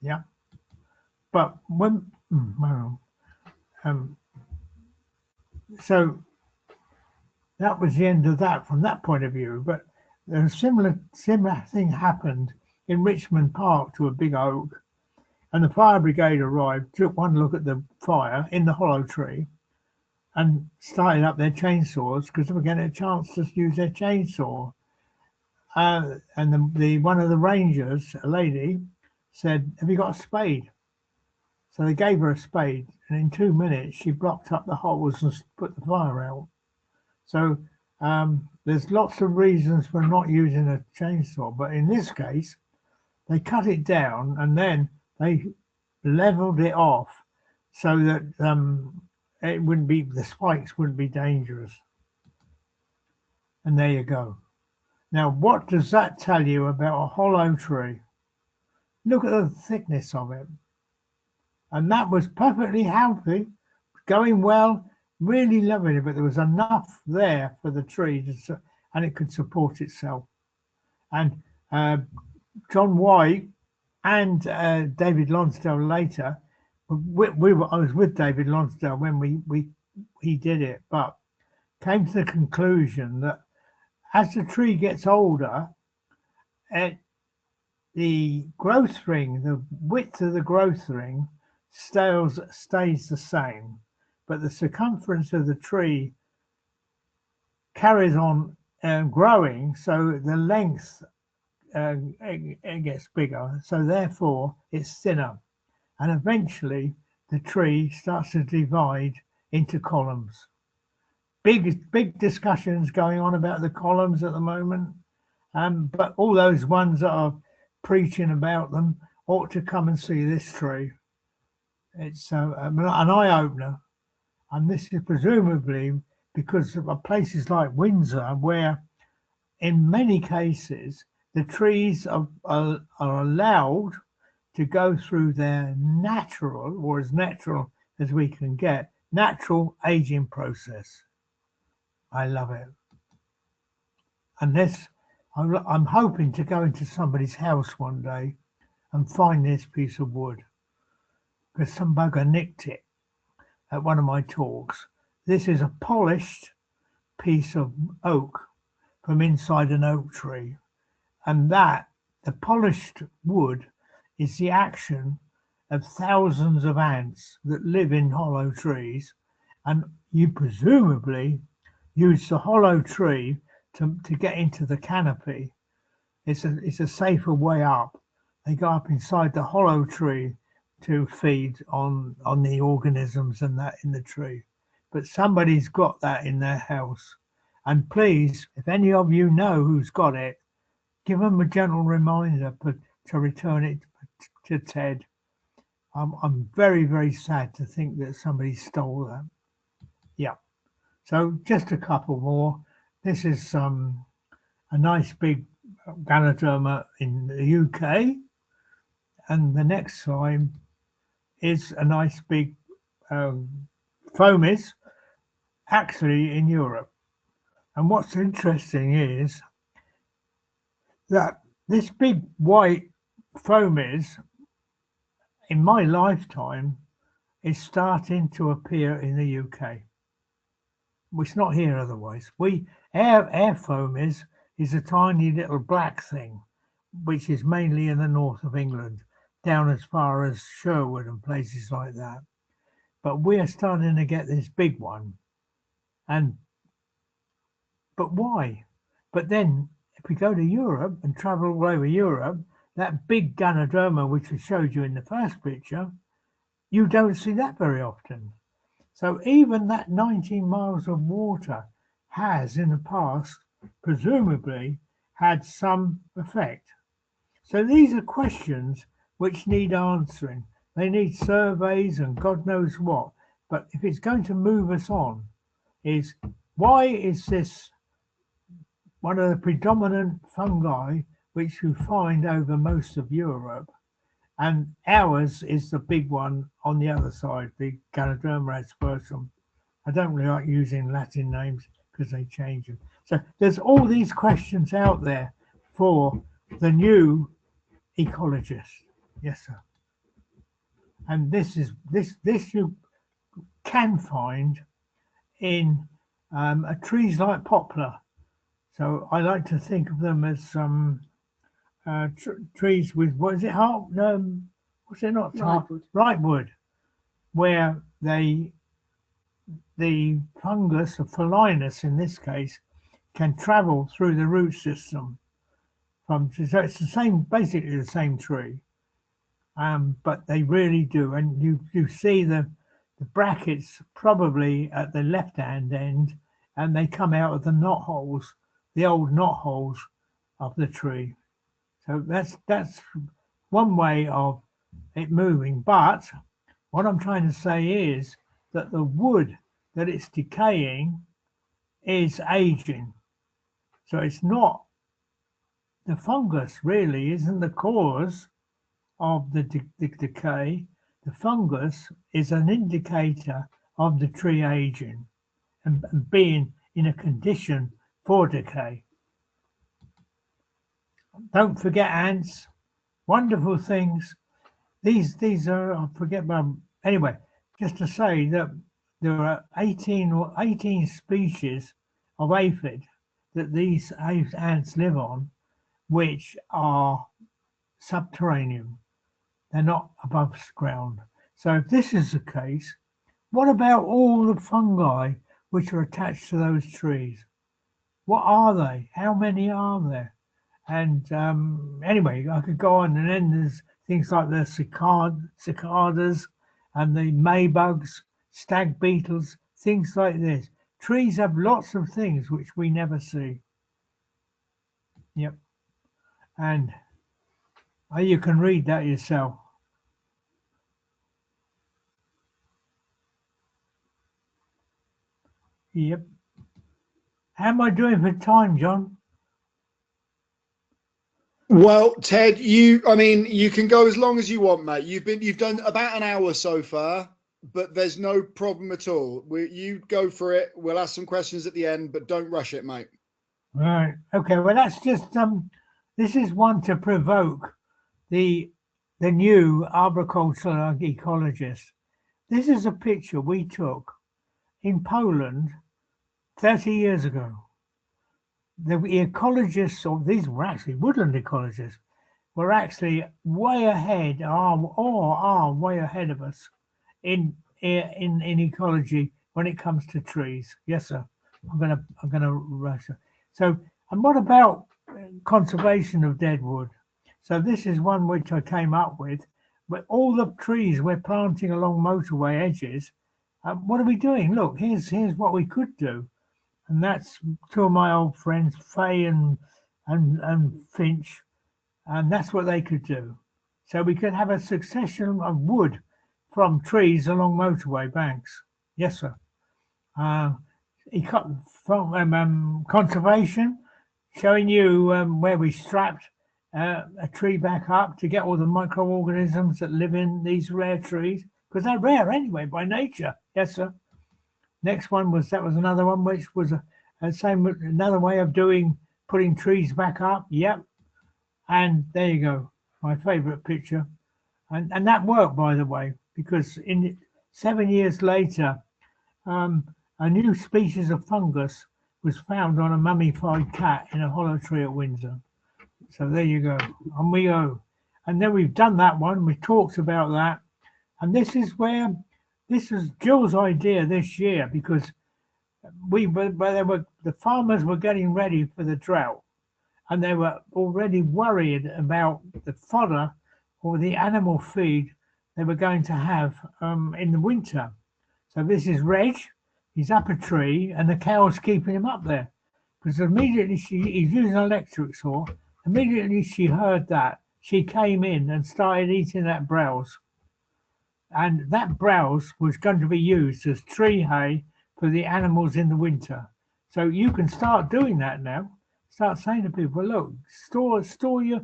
Yeah, but when so that was the end of that from that point of view. But a similar thing happened in Richmond Park to a big oak, and the fire brigade arrived, took one look at the fire in the hollow tree, and started up their chainsaws because they were getting a chance to use their chainsaw. And the one of the rangers, a lady, said, "Have you got a spade?" So they gave her a spade, and in 2 minutes she blocked up the holes and put the fire out. So there's lots of reasons for not using a chainsaw, but in this case, they cut it down and then they leveled it off so that it wouldn't be, the spikes wouldn't be dangerous. And there you go. Now, what does that tell you about a hollow tree? Look at the thickness of it. And that was perfectly healthy, going well, really loving it, but there was enough there for the tree and it could support itself. And John White and David Lonsdale later, I was with David Lonsdale when he did it, but came to the conclusion that as the tree gets older, the growth ring, the width of the growth ring stays the same, but the circumference of the tree carries on growing, so the length it gets bigger, so therefore it's thinner, and eventually the tree starts to divide into columns. Big discussions going on about the columns at the moment, but all those ones that are preaching about them ought to come and see this tree. It's an eye opener, and this is presumably because of places like Windsor, where in many cases the trees are allowed to go through their natural, or as natural as we can get, natural aging process. I love it. And this, I'm hoping to go into somebody's house one day and find this piece of wood, because some bugger nicked it at one of my talks. This is a polished piece of oak from inside an oak tree, and that the polished wood is the action of thousands of ants that live in hollow trees, and you presumably use the hollow tree to get into the canopy. It's a safer way up. They go up inside the hollow tree to feed on the organisms and that in the tree. But somebody's got that in their house. And please, if any of you know who's got it, give them a gentle reminder to return it to Ted. I'm very, very sad to think that somebody stole that. Yeah. So just a couple more. This is a nice big Ganoderma in the UK. And the next time is a nice big Fomis, actually in Europe. And what's interesting is that this big white Fomis, in my lifetime, is starting to appear in the UK. It's not here otherwise. Our Fomis is a tiny little black thing, which is mainly in the north of England, down as far as Sherwood and places like that. But we are starting to get this big one. But why? But then if we go to Europe and travel all over Europe, that big Ganoderma, which I showed you in the first picture, you don't see that very often. So even that 19 miles of water has in the past presumably had some effect. So these are questions which need answering. They need surveys and God knows what. But if it's going to move us on, is why is this one of the predominant fungi which you find over most of Europe, and ours is the big one on the other side, the Ganoderma aspersum. I don't really like using Latin names because they change them. So there's all these questions out there for the new ecologist. Yes, sir. And this you can find in trees like poplar. So I like to think of them as trees with, what is it? What's it not? Rightwood, where the fungus, or Pholinus in this case, can travel through the root system. So it's the same, basically the same tree, but they really do. And you see the brackets probably at the left-hand end, and they come out of the knot holes, the old knot holes of the tree. So that's one way of it moving. But what I'm trying to say is that the wood that it's decaying is aging. So it's not the fungus really isn't the cause of the decay. The fungus is an indicator of the tree aging and being in a condition for decay. Don't forget ants, wonderful things. These are, I forget about, anyway, just to say that there are 18 species of aphid that these ants live on, which are subterranean. They're not above ground. So if this is the case, what about all the fungi which are attached to those trees? What are they? How many are there? And anyway, I could go on, and then there's things like the cicadas and the maybugs, stag beetles, things like this. Trees have lots of things which we never see. Yep. And you can read that yourself. Yep. How am I doing for time, John? Well, Ted, I mean, you can go as long as you want, mate. You've done about an hour so far, but there's no problem at all. You go for it. We'll ask some questions at the end, but don't rush it, mate. Right. Okay. Well, that's just this is one to provoke the new arboricultural ecologist. This is a picture we took in Poland 30 years ago. The ecologists, or these were actually woodland ecologists, were actually way ahead, are way ahead of us in ecology when it comes to trees. Yes, sir. I'm gonna rush. So, and what about conservation of dead wood? So this is one which I came up with. But all the trees we're planting along motorway edges, what are we doing? Look, here's what we could do, and that's two of my old friends, Fay and Finch, and that's what they could do. So we could have a succession of wood from trees along motorway banks. Yes, sir. From conservation, showing you where we strapped a tree back up to get all the microorganisms that live in these rare trees, because they're rare anyway by nature. Yes, sir. Next one was another one which was another way of putting trees back up. Yep. And there you go, my favourite picture, and that worked, by the way, because in 7 years later, a new species of fungus was found on a mummified cat in a hollow tree at Windsor. So there you go, on we go. And then we've done that one. We talked about that, and this was Jill's idea this year, because the farmers were getting ready for the drought, and they were already worried about the fodder or the animal feed they were going to have in the winter. So this is Reg. He's up a tree, and the cow's keeping him up there, because immediately he's using an electric saw. Immediately she heard that, she came in and started eating that browse. And that browse was going to be used as tree hay for the animals in the winter. So you can start doing that now. Start saying to people, look, store your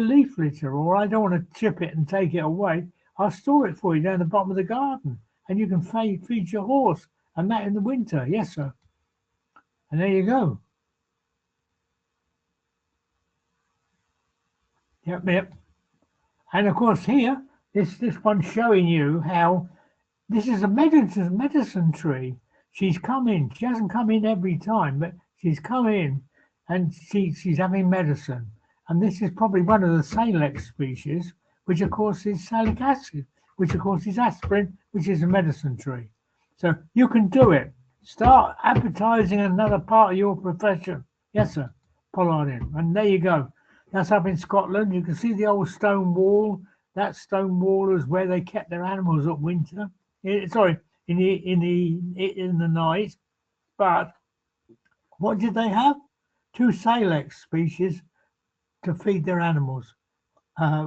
leaf litter, or I don't want to chip it and take it away. I'll store it for you down the bottom of the garden, and you can feed your horse and that in the winter. Yes, sir. And there you go. Yep. And of course here, this one showing you how this is a medicine tree. She's come in. She hasn't come in every time, but she's come in, and she's having medicine. And this is probably one of the Salix species, which of course is salic acid, which of course is aspirin, which is a medicine tree. So you can do it. Start advertising another part of your profession. Yes, sir. Pollarding. And there you go. That's up in Scotland. You can see the old stone wall. That stone wall is where they kept their animals at winter. Sorry, in the night. But what did they have? Two Salix species to feed their animals.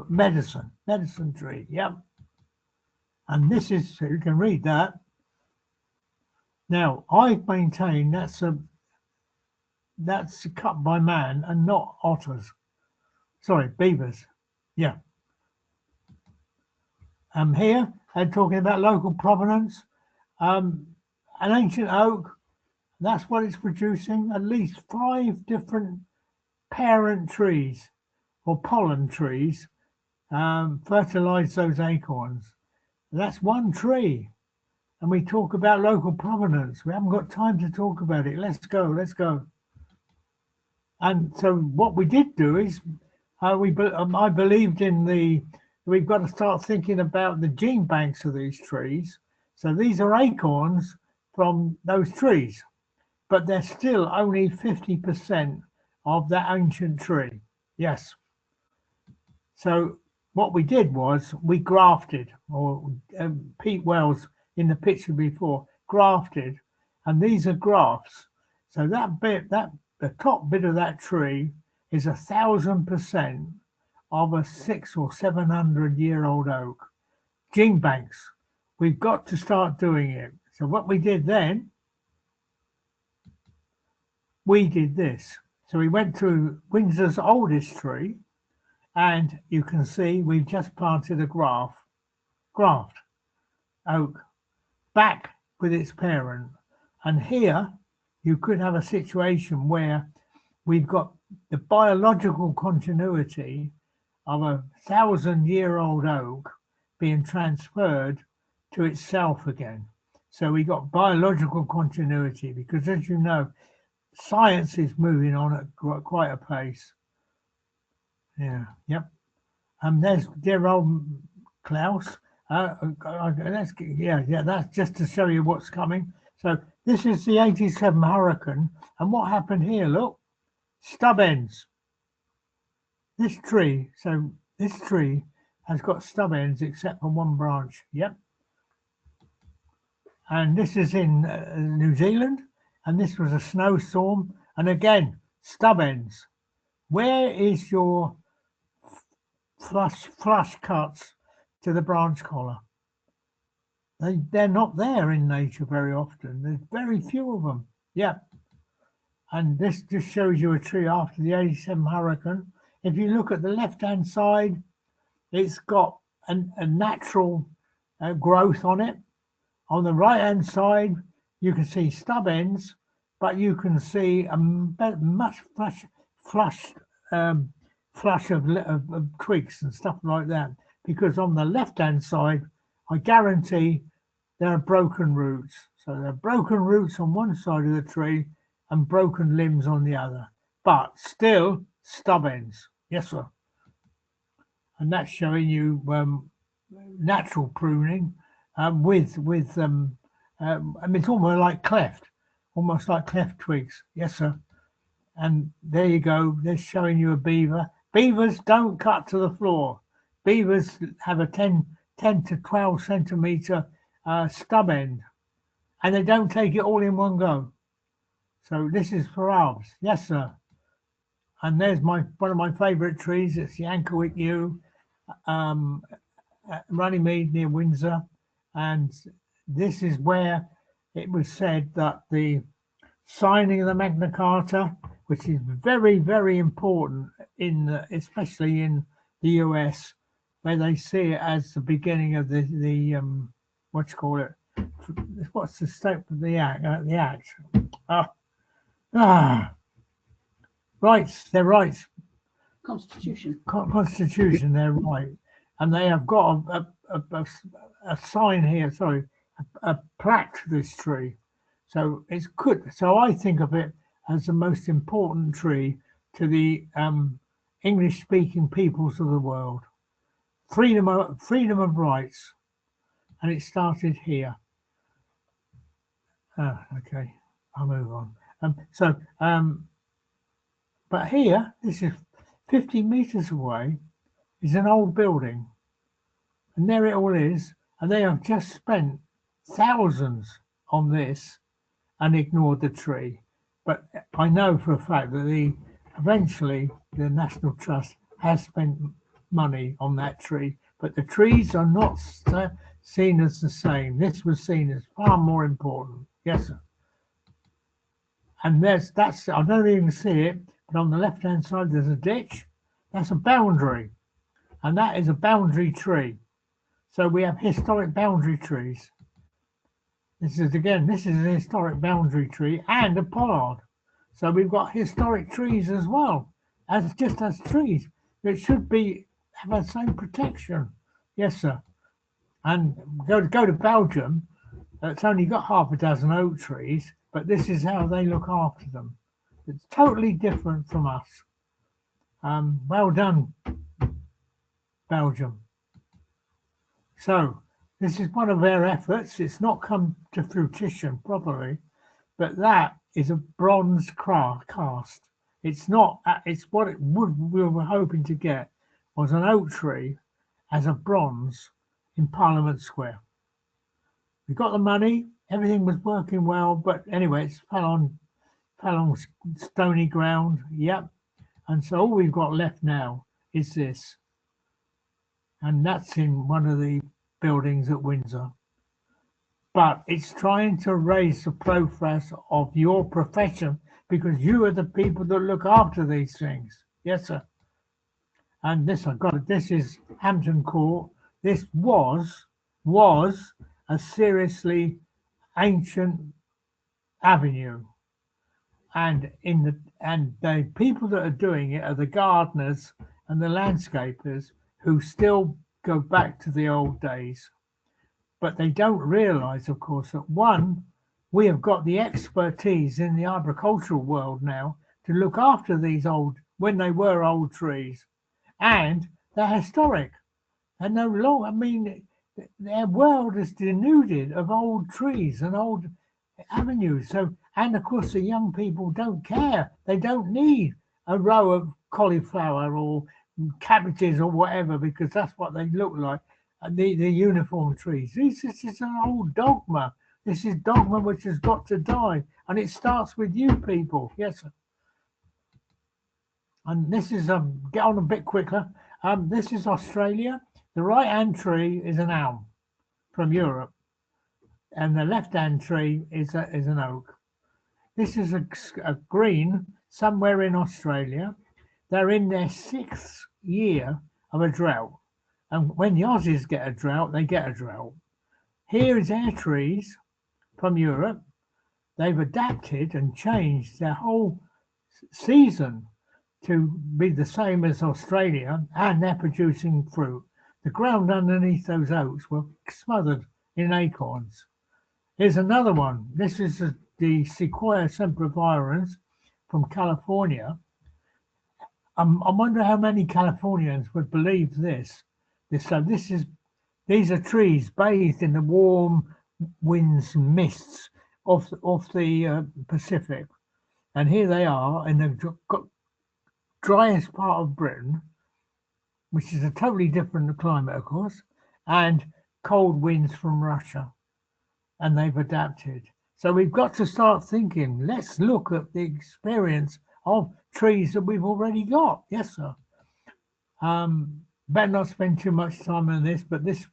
Medicine tree. Yep. And this is, you can read that. Now, I maintain that's cut by man and not otters. Sorry, beavers. Yeah. Here they're talking about local provenance. An ancient oak, that's what it's producing. At least 5 different parent trees or pollen trees fertilize those acorns. That's one tree. And we talk about local provenance. We haven't got time to talk about it. Let's go. And so what we did do is I believed in we've got to start thinking about the gene banks of these trees. So these are acorns from those trees, but they're still only 50% of that ancient tree. Yes. So what we did was we grafted, or Pete Wells in the picture before grafted, and these are grafts. So that bit, that the top bit of that tree is 1,000% of a 600 or 700-year-old oak. Gene banks. We've got to start doing it. So what we did then, we did this. So we went to Windsor's oldest tree, and you can see we've just planted a graft oak back with its parent. And here you could have a situation where we've got the biological continuity of 1,000-year-old oak being transferred to itself again. So we got biological continuity because, as you know, science is moving on at quite a pace. Yeah, yep. There's dear old Klaus. That's just to show you what's coming. So this is the 87 Hurricane, and what happened here? Look, stub ends. This tree has got stub ends except for one branch. Yep. And this is in New Zealand, and this was a snowstorm, and again stub ends. Where is your flush cuts to the branch collar? They're not there in nature very often. There's very few of them. Yeah. And this just shows you a tree after the 87 Hurricane. If you look at the left-hand side, it's got a natural growth on it. On the right-hand side, you can see stub ends, but you can see a much flush of twigs and stuff like that. Because on the left-hand side, I guarantee there are broken roots. So there are broken roots on one side of the tree and broken limbs on the other, but still stub ends. Yes, sir. And that's showing you natural pruning with I mean, it's almost like cleft twigs. Yes, sir. And there you go. They're showing you a beaver. Beavers don't cut to the floor. Beavers have a 10 to 12 centimeter stub end, and they don't take it all in one go. So this is for Arbs. Yes, sir. And there's one of my favourite trees. It's the Anklewick Yew, Runnymede near Windsor. And this is where it was said that the signing of the Magna Carta, which is very, very important especially in the US, where they see it as the beginning of the what you call it? What's the state of the act? Rights. Their rights. Constitution. Constitution. They're right, and they have got a sign here. Sorry, a plaque to this tree. So it's good. So I think of it as the most important tree to the English-speaking peoples of the world. Freedom of rights, and it started here. Okay, I'll move on. But here, this is 50 meters away, is an old building, and there it all is. And they have just spent thousands on this and ignored the tree. But I know for a fact that eventually the National Trust has spent money on that tree, but the trees are not seen as the same. This was seen as far more important. Yes, sir. And that's I don't even see it, but on the left-hand side there's a ditch. That's a boundary, and that is a boundary tree. So we have historic boundary trees. This is a historic boundary tree and a pollard. So we've got historic trees as well, as trees that should have the same protection. Yes, sir. And go to Belgium. It's only got half a dozen oak trees, but this is how they look after them. It's totally different from us. Well done, Belgium. So this is one of their efforts. It's not come to fruition properly, but that is a bronze cast. It's not. It's what we were hoping to get was an oak tree as a bronze in Parliament Square. We got the money. Everything was working well, but anyway, it fell on stony ground. Yep. And so all we've got left now is this, and that's in one of the buildings at Windsor. But it's trying to raise the profile of your profession because you are the people that look after these things. Yes, sir. And this, I got it. This is Hampton Court. This was a seriously ancient avenue, and the people that are doing it are the gardeners and the landscapers who still go back to the old days. But they don't realise, of course, that one, we have got the expertise in the arboricultural world now to look after these when they were old trees, and they're historic. And no longer, I mean, their world is denuded of old trees and old avenues. So, and of course, the young people don't care. They don't need a row of cauliflower or cabbages or whatever because that's what they look like. The uniform trees. This is an old dogma. This is dogma which has got to die, and it starts with you people. Yes, sir. And this is get on a bit quicker. This is Australia. The right-hand tree is an elm from Europe, and the left-hand tree is an oak. This is a green somewhere in Australia. They're in their 6th year of a drought. And when the Aussies get a drought, they get a drought. Here is our trees from Europe. They've adapted and changed their whole season to be the same as Australia, and they're producing fruit. The ground underneath those oaks were smothered in acorns. Here's another one. This is the Sequoia sempervirens from California. I wonder how many Californians would believe this. So these are trees bathed in the warm winds and mists of the Pacific, and here they are in the driest part of Britain, which is a totally different climate, of course, and cold winds from Russia, and they've adapted. So we've got to start thinking. Let's look at the experience of trees that we've already got. Yes, sir. Better not spend too much time on this, but this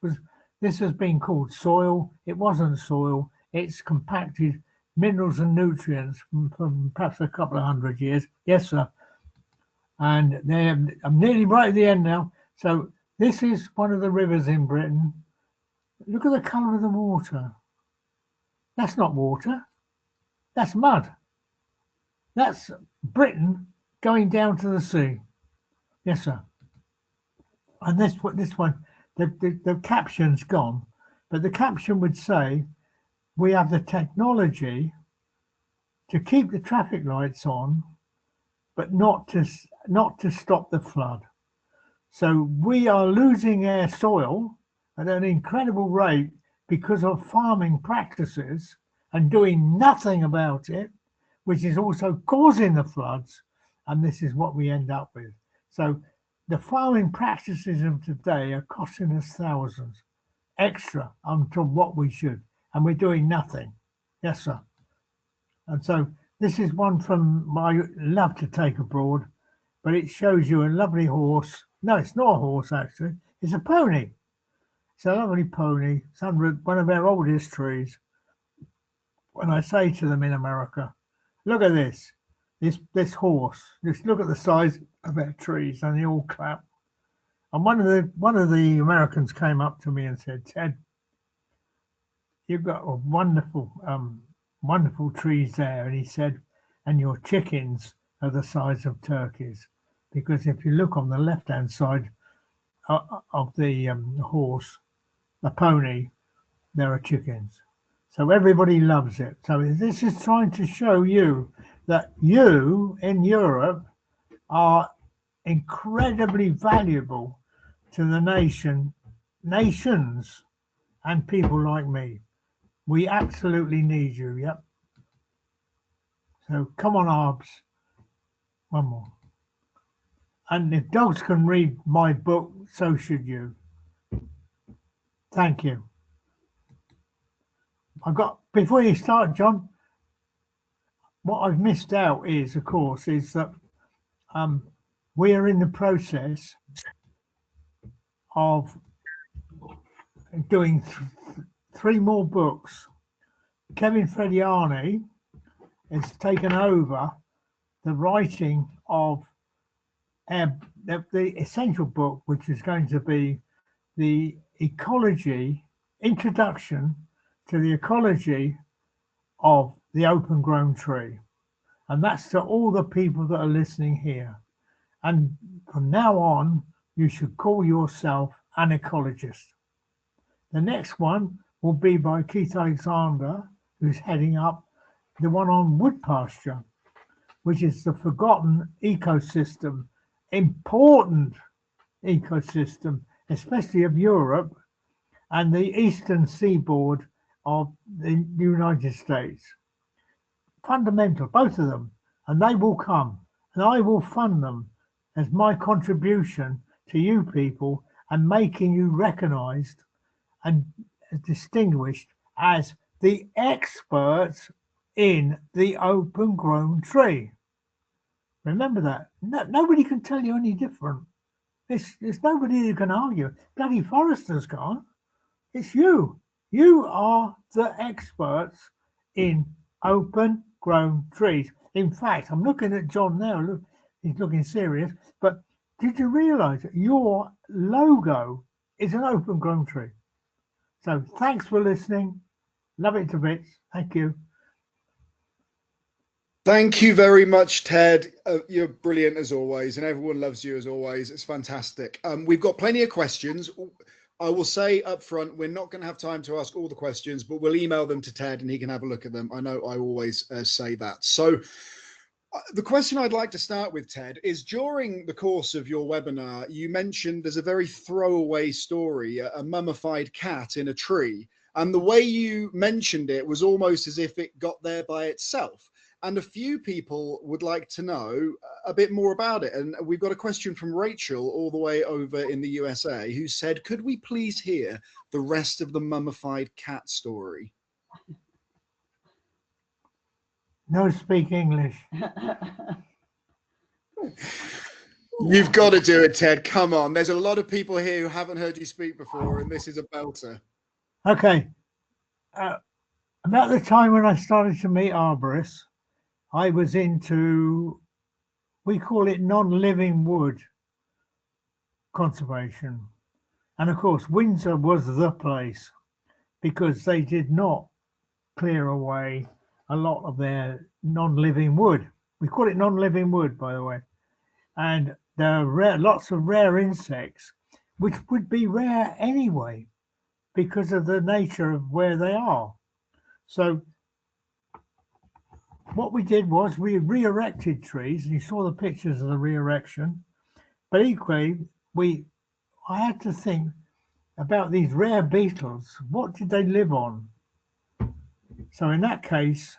has been called soil. It wasn't soil. It's compacted minerals and nutrients from perhaps a couple of 100 years. Yes, sir. And I'm nearly right at the end now. So this is one of the rivers in Britain. Look at the colour of the water. That's not water. That's mud. That's Britain going down to the sea. Yes, sir. And this one, the caption's gone, but the caption would say, we have the technology to keep the traffic lights on, but not to stop the flood. So we are losing our soil at an incredible rate because of farming practices and doing nothing about it, which is also causing the floods. And this is what we end up with. So the farming practices of today are costing us thousands extra onto what we should, and we're doing nothing. Yes, sir. And so this is one from I love to take abroad, but it shows you a lovely horse. No, it's not a horse, actually. It's a pony. It's a lovely pony. It's under one of our oldest trees. When I say to them in America, look at this horse. Just look at the size of our trees, and they all clap. And one of the Americans came up to me and said, Ted, you've got a wonderful trees there. And he said, and your chickens are the size of turkeys. Because if you look on the left-hand side of the horse, the pony, there are chickens. So everybody loves it. So this is trying to show you that you in Europe are incredibly valuable to the nations and people like me. We absolutely need you. Yep. So come on, Arbs. One more. And if dogs can read my book, so should you. Thank you. Before you start, John, what I've missed out is, of course, is that we are in the process of doing 3 more books. Kevin Frediani has taken over the writing of the essential book, which is going to be the introduction to the ecology of the open grown tree. And that's to all the people that are listening here. And from now on, you should call yourself an ecologist. The next one will be by Keith Alexander, who's heading up the one on wood pasture, which is the forgotten ecosystem, important ecosystem, especially of Europe and the eastern seaboard of the United States. Fundamental, both of them, and they will come, and I will fund them as my contribution to you people and making you recognized and distinguished as the experts in the open grown tree. Remember that. Nobody can tell you any different. There's nobody who can argue. Bloody Foresters can't. It's you. You are the experts in open grown trees. In fact, I'm looking at John now. Look, he's looking serious. But did you realise that your logo is an open grown tree? So thanks for listening. Love it to bits. Thank you. Thank you very much, Ted. You're brilliant as always, and everyone loves you as always. It's fantastic. We've got plenty of questions. I will say up front, we're not going to have time to ask all the questions, but we'll email them to Ted and he can have a look at them. I know I always say that. So the question I'd like to start with, Ted, is during the course of your webinar, you mentioned there's a very throwaway story, a mummified cat in a tree. And the way you mentioned it was almost as if it got there by itself. And a few people would like to know a bit more about it. And we've got a question from Rachel all the way over in the USA who said, could we please hear the rest of the mummified cat story? No speak English. You've got to do it, Ted. Come on. There's a lot of people here who haven't heard you speak before, and this is a belter. Okay. About the time when I started to meet arborists, I was into, we call it non-living wood conservation. And of course, Windsor was the place because they did not clear away a lot of their non-living wood. We call it non-living wood, by the way. And there are lots of rare insects, which would be rare anyway because of the nature of where they are. So what we did was we re-erected trees, and you saw the pictures of the re-erection. But equally, I had to think about these rare beetles. What did they live on? So in that case,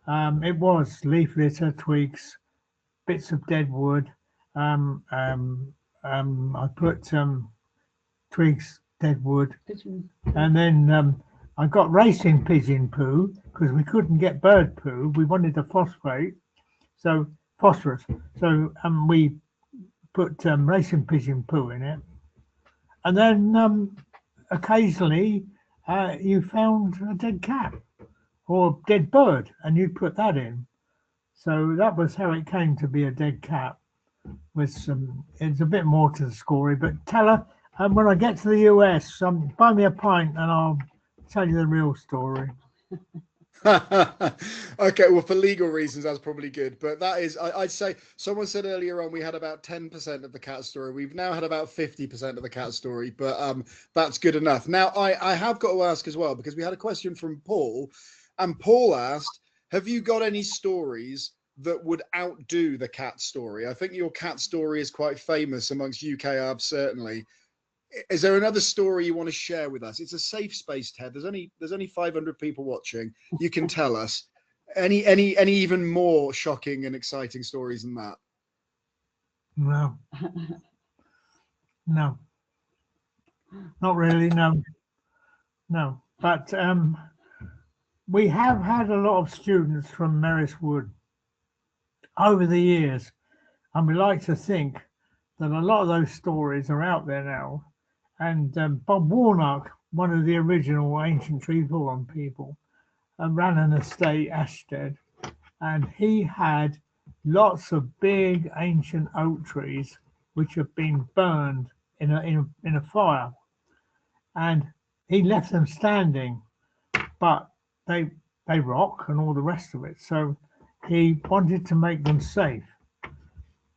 it was leaf litter, twigs, bits of dead wood. I put twigs, dead wood, and then I got racing pigeon poo because we couldn't get bird poo. We wanted the phosphorus. So we put racing pigeon poo in it. And then occasionally you found a dead cat or a dead bird and you put that in. So that was how it came to be a dead cat. It's a bit more to the story, but tell her when I get to the US, buy me a pint and I'll tell you the real story. Okay, well, for legal reasons, that's probably good. But that is, I'd say, someone said earlier on we had about 10% of the cat story. We've now had about 50% of the cat story, but that's good enough. Now, I have got to ask as well, because we had a question from Paul, and Paul asked, have you got any stories that would outdo the cat story? I think your cat story is quite famous amongst UK Arbs, certainly. Is there another story you want to share with us? It's a safe space, Ted. There's only 500 people watching. You can tell us any even more shocking and exciting stories than that. No, no, not really. No, no. But we have had a lot of students from Merris Wood over the years, and we like to think that a lot of those stories are out there now. And Bob Warnock, one of the original ancient tree forum people, ran an estate, Ashstead, and he had lots of big ancient oak trees which have been burned in a fire, and he left them standing, but they rock and all the rest of it. So he wanted to make them safe.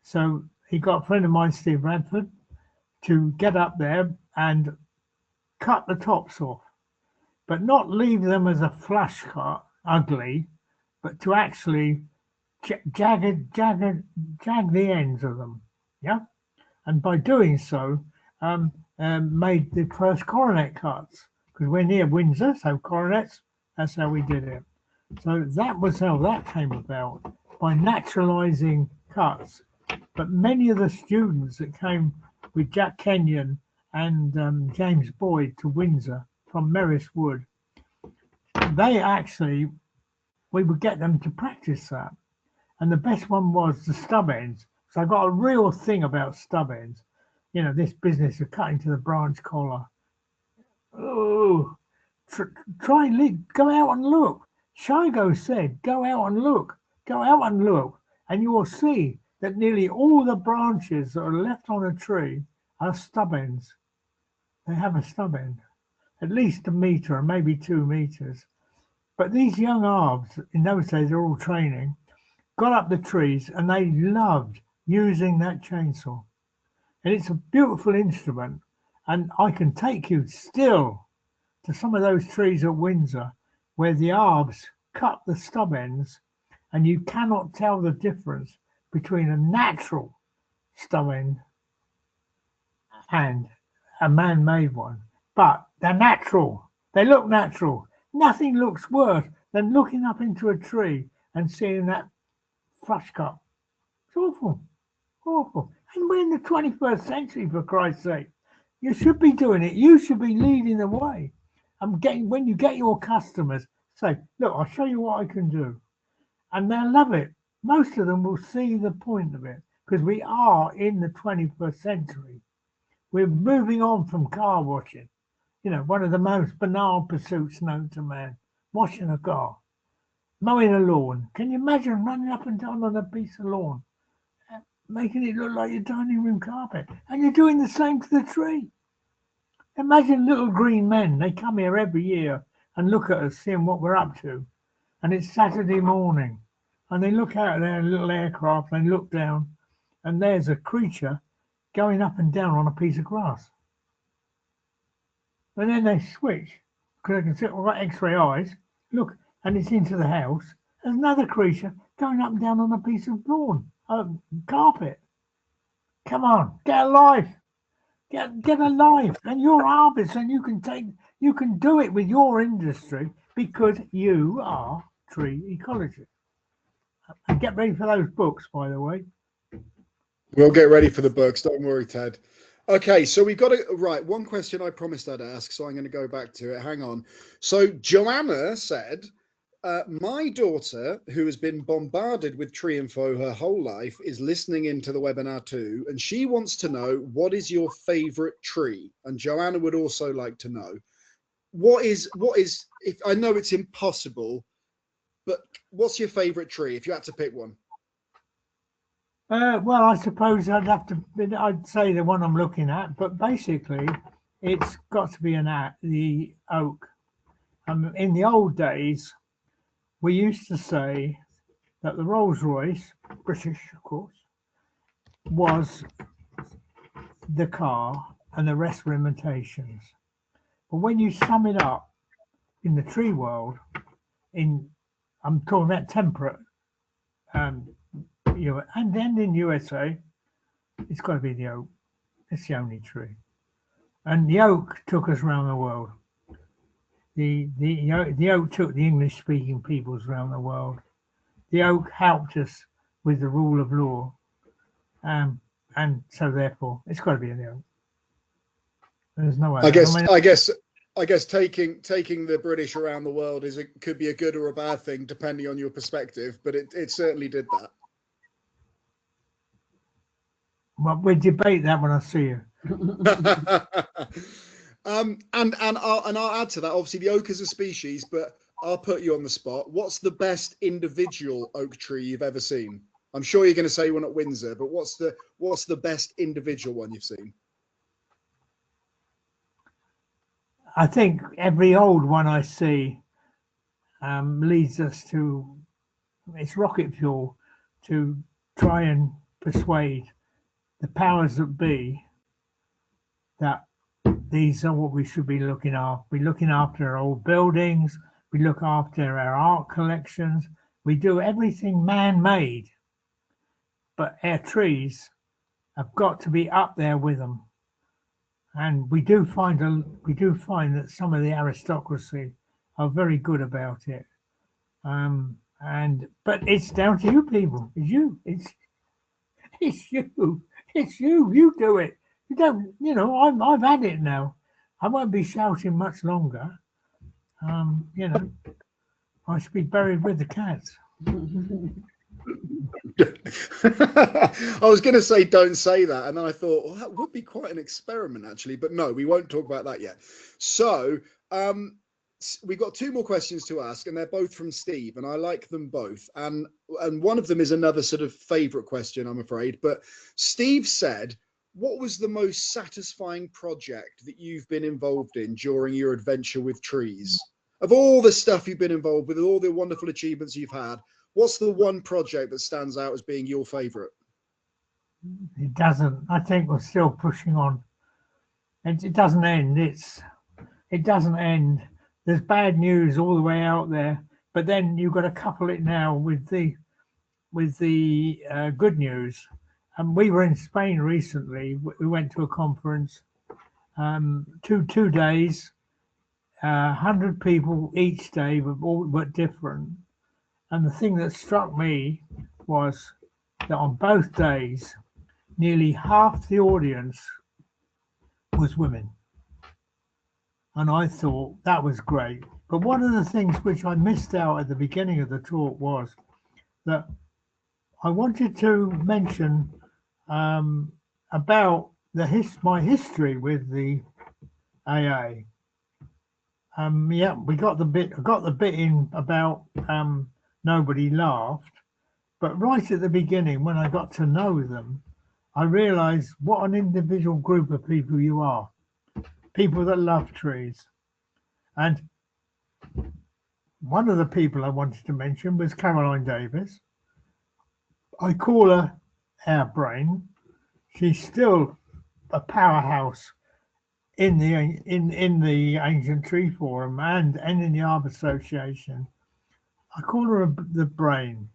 So he got a friend of mine, Steve Radford, to get up there and cut the tops off, but not leave them as a flush cut, ugly, but to actually jag the ends of them. Yeah. And by doing so, made the first coronet cuts, because we're near Windsor, so coronets, that's how we did it. So that was how that came about, by naturalizing cuts. But many of the students that came with Jack Kenyon and James Boyd to Windsor from Merris Wood, they actually, we would get them to practice that. And the best one was the stub ends. So I got a real thing about stub ends. You know, this business of cutting to the branch collar. Oh, try and go out and look. Shigo said, go out and look. Go out and look. And you will see that nearly all the branches that are left on a tree are stub ends. They have a stub end, at least a metre and maybe 2 metres. But these young Arbs, in those days, they're all training, got up the trees and they loved using that chainsaw. And it's a beautiful instrument. And I can take you still to some of those trees at Windsor where the Arbs cut the stub ends, and you cannot tell the difference between a natural stub end and a man-made one. But they're natural. They look natural. Nothing looks worse than looking up into a tree and seeing that flush cut. It's awful. Awful. And we're in the 21st century, for Christ's sake. You should be doing it. You should be leading the way. When you get your customers, say, look, I'll show you what I can do. And they'll love it. Most of them will see the point of it, because we are in the 21st century. We're moving on from car washing. You know, one of the most banal pursuits known to man, washing a car, mowing a lawn. Can you imagine running up and down on a piece of lawn, making it look like your dining room carpet? And you're doing the same to the tree. Imagine little green men. They come here every year and look at us, seeing what we're up to. And it's Saturday morning. And they look out of their little aircraft and look down, and there's a creature going up and down on a piece of grass. And then they switch, because they can see, all got X-ray eyes, look, and it's into the house. There's another creature going up and down on a piece of lawn, carpet. Come on, get a life. Get a life. And you're Arbis, and you can do it with your industry because you are tree ecologists. And get ready for those books, by the way. We'll get ready for the books. Don't worry, Ted. Okay, so we've got one question I promised I'd ask, so I'm going to go back to it. Hang on. So Joanna said, my daughter, who has been bombarded with tree info her whole life, is listening into the webinar too, and she wants to know, what is your favorite tree? And Joanna would also like to know, what is, if I know it's impossible, but what's your favorite tree if you had to pick one? Well, I suppose I'd say the one I'm looking at, but basically it's got to be the oak. In the old days, we used to say that the Rolls Royce, British of course, was the car and the rest were imitations. But when you sum it up in the tree world, I'm talking about temperate, and then in USA, it's got to be the oak. It's the only tree, and the oak took us around the world. The oak took the English-speaking peoples around the world. The oak helped us with the rule of law. and so therefore it's got to be in the oak. There's no way. I guess taking the British around the world could be a good or a bad thing depending on your perspective, but it certainly did that. Well, we'll debate that when I see you. And I'll add to that. Obviously, the oak is a species, but I'll put you on the spot. What's the best individual oak tree you've ever seen? I'm sure you're going to say one at Windsor, but what's the best individual one you've seen? I think every old one I see leads us to, it's rocket fuel to try and persuade the powers that be that these are what we should be looking after. We're looking after our old buildings, we look after our art collections, we do everything man-made, but our trees have got to be up there with them. And we do find that some of the aristocracy are very good about it. But it's down to you people. It's you. It's you. It's you. You do it. You don't. I've had it now. I won't be shouting much longer. I should be buried with the cats. I was going to say don't say that, and then I thought, well, that would be quite an experiment actually, but no, we won't talk about that yet. So we've got two more questions to ask, and they're both from Steve, and I like them both, and one of them is another sort of favorite question, I'm afraid. But Steve said, what was the most satisfying project that you've been involved in during your adventure with trees? Of all the stuff you've been involved with, all the wonderful achievements you've had, what's the one project that stands out as being your favorite? It doesn't. I think we're still pushing on. It doesn't end. It doesn't end. There's bad news all the way out there, but then you've got to couple it now with the good news. And we were in Spain recently. We went to a conference, 2 days, 100 people each day, but different. And the thing that struck me was that on both days, nearly half the audience was women. And I thought that was great. But one of the things which I missed out at the beginning of the talk was that I wanted to mention about my history with the AA. We got the bit. I got the bit in about nobody laughed, but right at the beginning, when I got to know them, I realised what an individual group of people you are. People that love trees. And one of the people I wanted to mention was Caroline Davis. I call her our brain. She's still a powerhouse in the Ancient Tree Forum and in the Arbs Association. I call her the brain.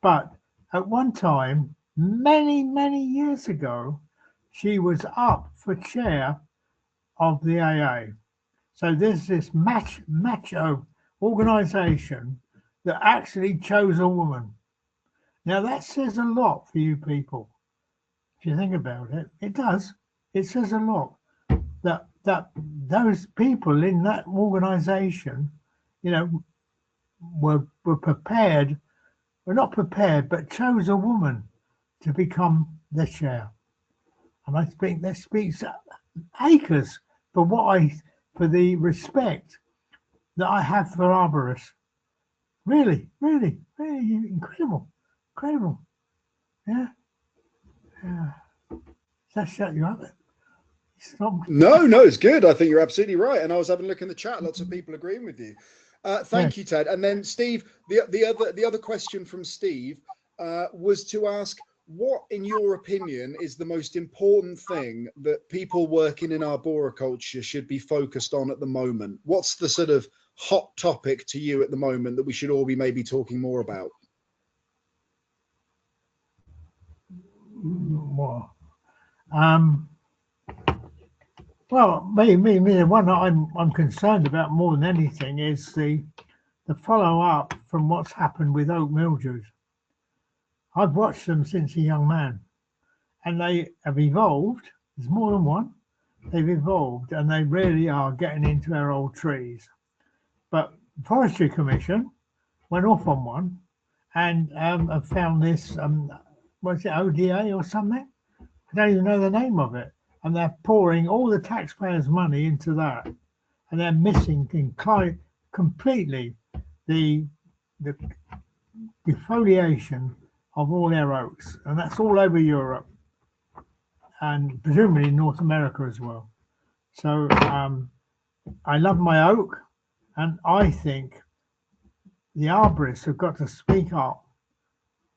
But at one time, many, many years ago, she was up for chair of the AA. So there's this macho organization that actually chose a woman. Now that says a lot for you people. If you think about it, it does. It says a lot that those people in that organization, were prepared. Were not prepared, but chose a woman to become the chair. And I think that speaks acres for the respect that I have for arborists. Really, really, really incredible. Yeah. Does that shut you up? No, it's good. I think you're absolutely right. And I was having a look in the chat. Lots of people agreeing with you. Thank you, Ted. And then Steve, the other question from Steve was to ask, what, in your opinion, is the most important thing that people working in arboriculture should be focused on at the moment? What's the sort of hot topic to you at the moment that we should all be maybe talking more about? Well, me, the one that I'm concerned about more than anything is the follow up from what's happened with oak mildews. I've watched them since a young man, and they have evolved. There's more than one. They've evolved, and they really are getting into our old trees. But the Forestry Commission went off on one and have found this, what's it, ODA or something? I don't even know the name of it. And they're pouring all the taxpayers' money into that. And they're missing completely the defoliation of all their oaks. And that's all over Europe and presumably North America as well. So I love my oak, and I think the arborists have got to speak up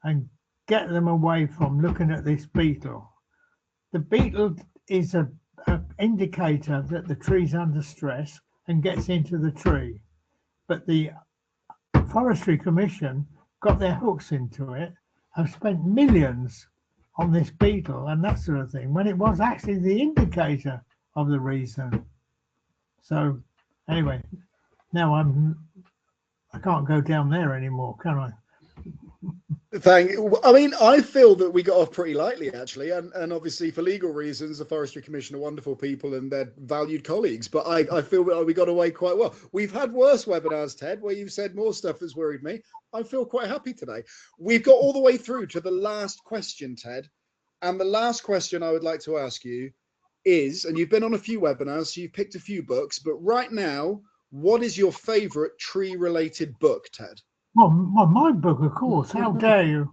and get them away from looking at this beetle. The beetle is an indicator that the tree's under stress and gets into the tree. But the Forestry Commission got their hooks into it, have spent millions on this beetle and that sort of thing, when it was actually the indicator of the reason. So anyway, now I can't go down there anymore, can I? I mean, I feel that we got off pretty lightly, actually, and obviously for legal reasons, the Forestry Commission are wonderful people and they're valued colleagues. But I feel that we got away quite well. We've had worse webinars, Ted, where you've said more stuff that's worried me. I feel quite happy today. We've got all the way through to the last question, Ted, and the last question I would like to ask you is, and you've been on a few webinars, so you've picked a few books, but right now, what is your favorite tree-related book, Ted? Well, my book, of course. How dare you?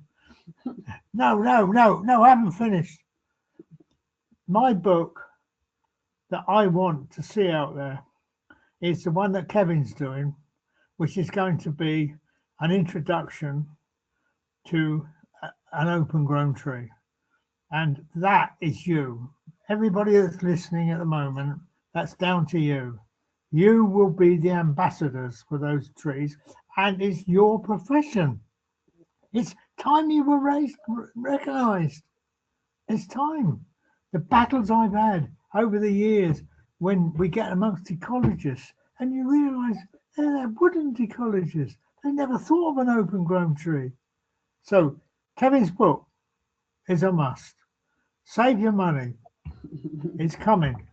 No, I haven't finished. My book that I want to see out there is the one that Kevin's doing, which is going to be an introduction to an open grown tree. And that is you. Everybody that's listening at the moment, that's down to you. You will be the ambassadors for those trees, and it's your profession. It's time you were recognized. It's time. The battles I've had over the years when we get amongst ecologists and you realize they're woodland ecologists. They never thought of an open grown tree. So Kevin's book is a must. Save your money. It's coming.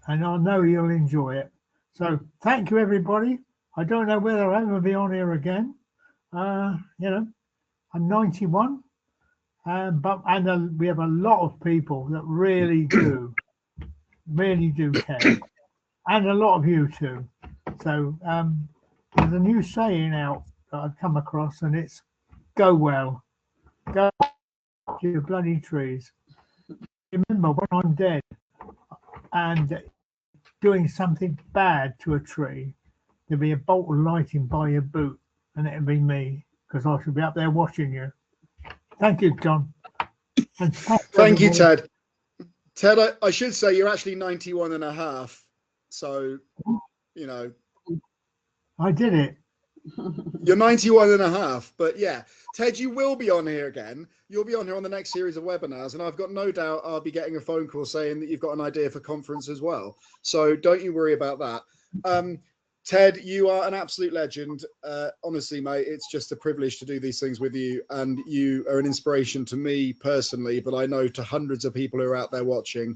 And I know you'll enjoy it. So thank you, everybody. I don't know whether I'll ever be on here again. I'm 91, but we have a lot of people that really do care, and a lot of you too. So there's a new saying out that I've come across, and it's "Go well, go to your bloody trees." Remember, when I'm dead and doing something bad to a tree, there'll be a bolt of lighting by your boot, and it'll be me, because I should be up there watching you. Thank you, John. And thank you, Ted. Ted, I should say you're actually 91 and a half. So, you know. I did it. You're 91 and a half. But yeah, Ted, you will be on here again. You'll be on here on the next series of webinars. And I've got no doubt I'll be getting a phone call saying that you've got an idea for conference as well. So don't you worry about that. Ted, you are an absolute legend. Honestly, mate, it's just a privilege to do these things with you. And you are an inspiration to me personally, but I know to hundreds of people who are out there watching.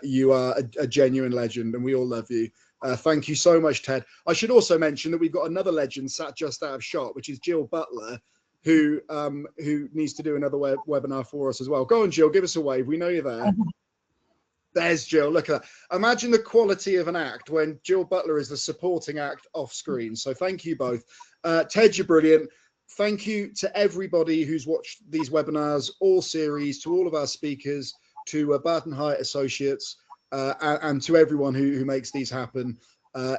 You are a genuine legend, and we all love you. Thank you so much, Ted. I should also mention that we've got another legend sat just out of shot, which is Jill Butler, who needs to do another webinar for us as well. Go on, Jill, give us a wave. We know you're there. There's Jill. Look at that. Imagine the quality of an act when Jill Butler is the supporting act off screen. So thank you both. Ted, you're brilliant. Thank you to everybody who's watched these webinars, all series, to all of our speakers, to Barton Hyatt Associates, and to everyone who makes these happen.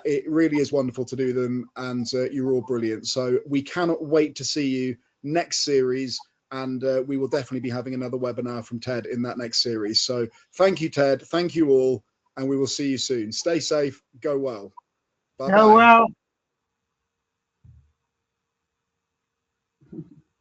It really is wonderful to do them, and you're all brilliant. So we cannot wait to see you next series. And we will definitely be having another webinar from Ted in that next series. So thank you, Ted. Thank you all. And we will see you soon. Stay safe. Go well. Bye-bye. Go well.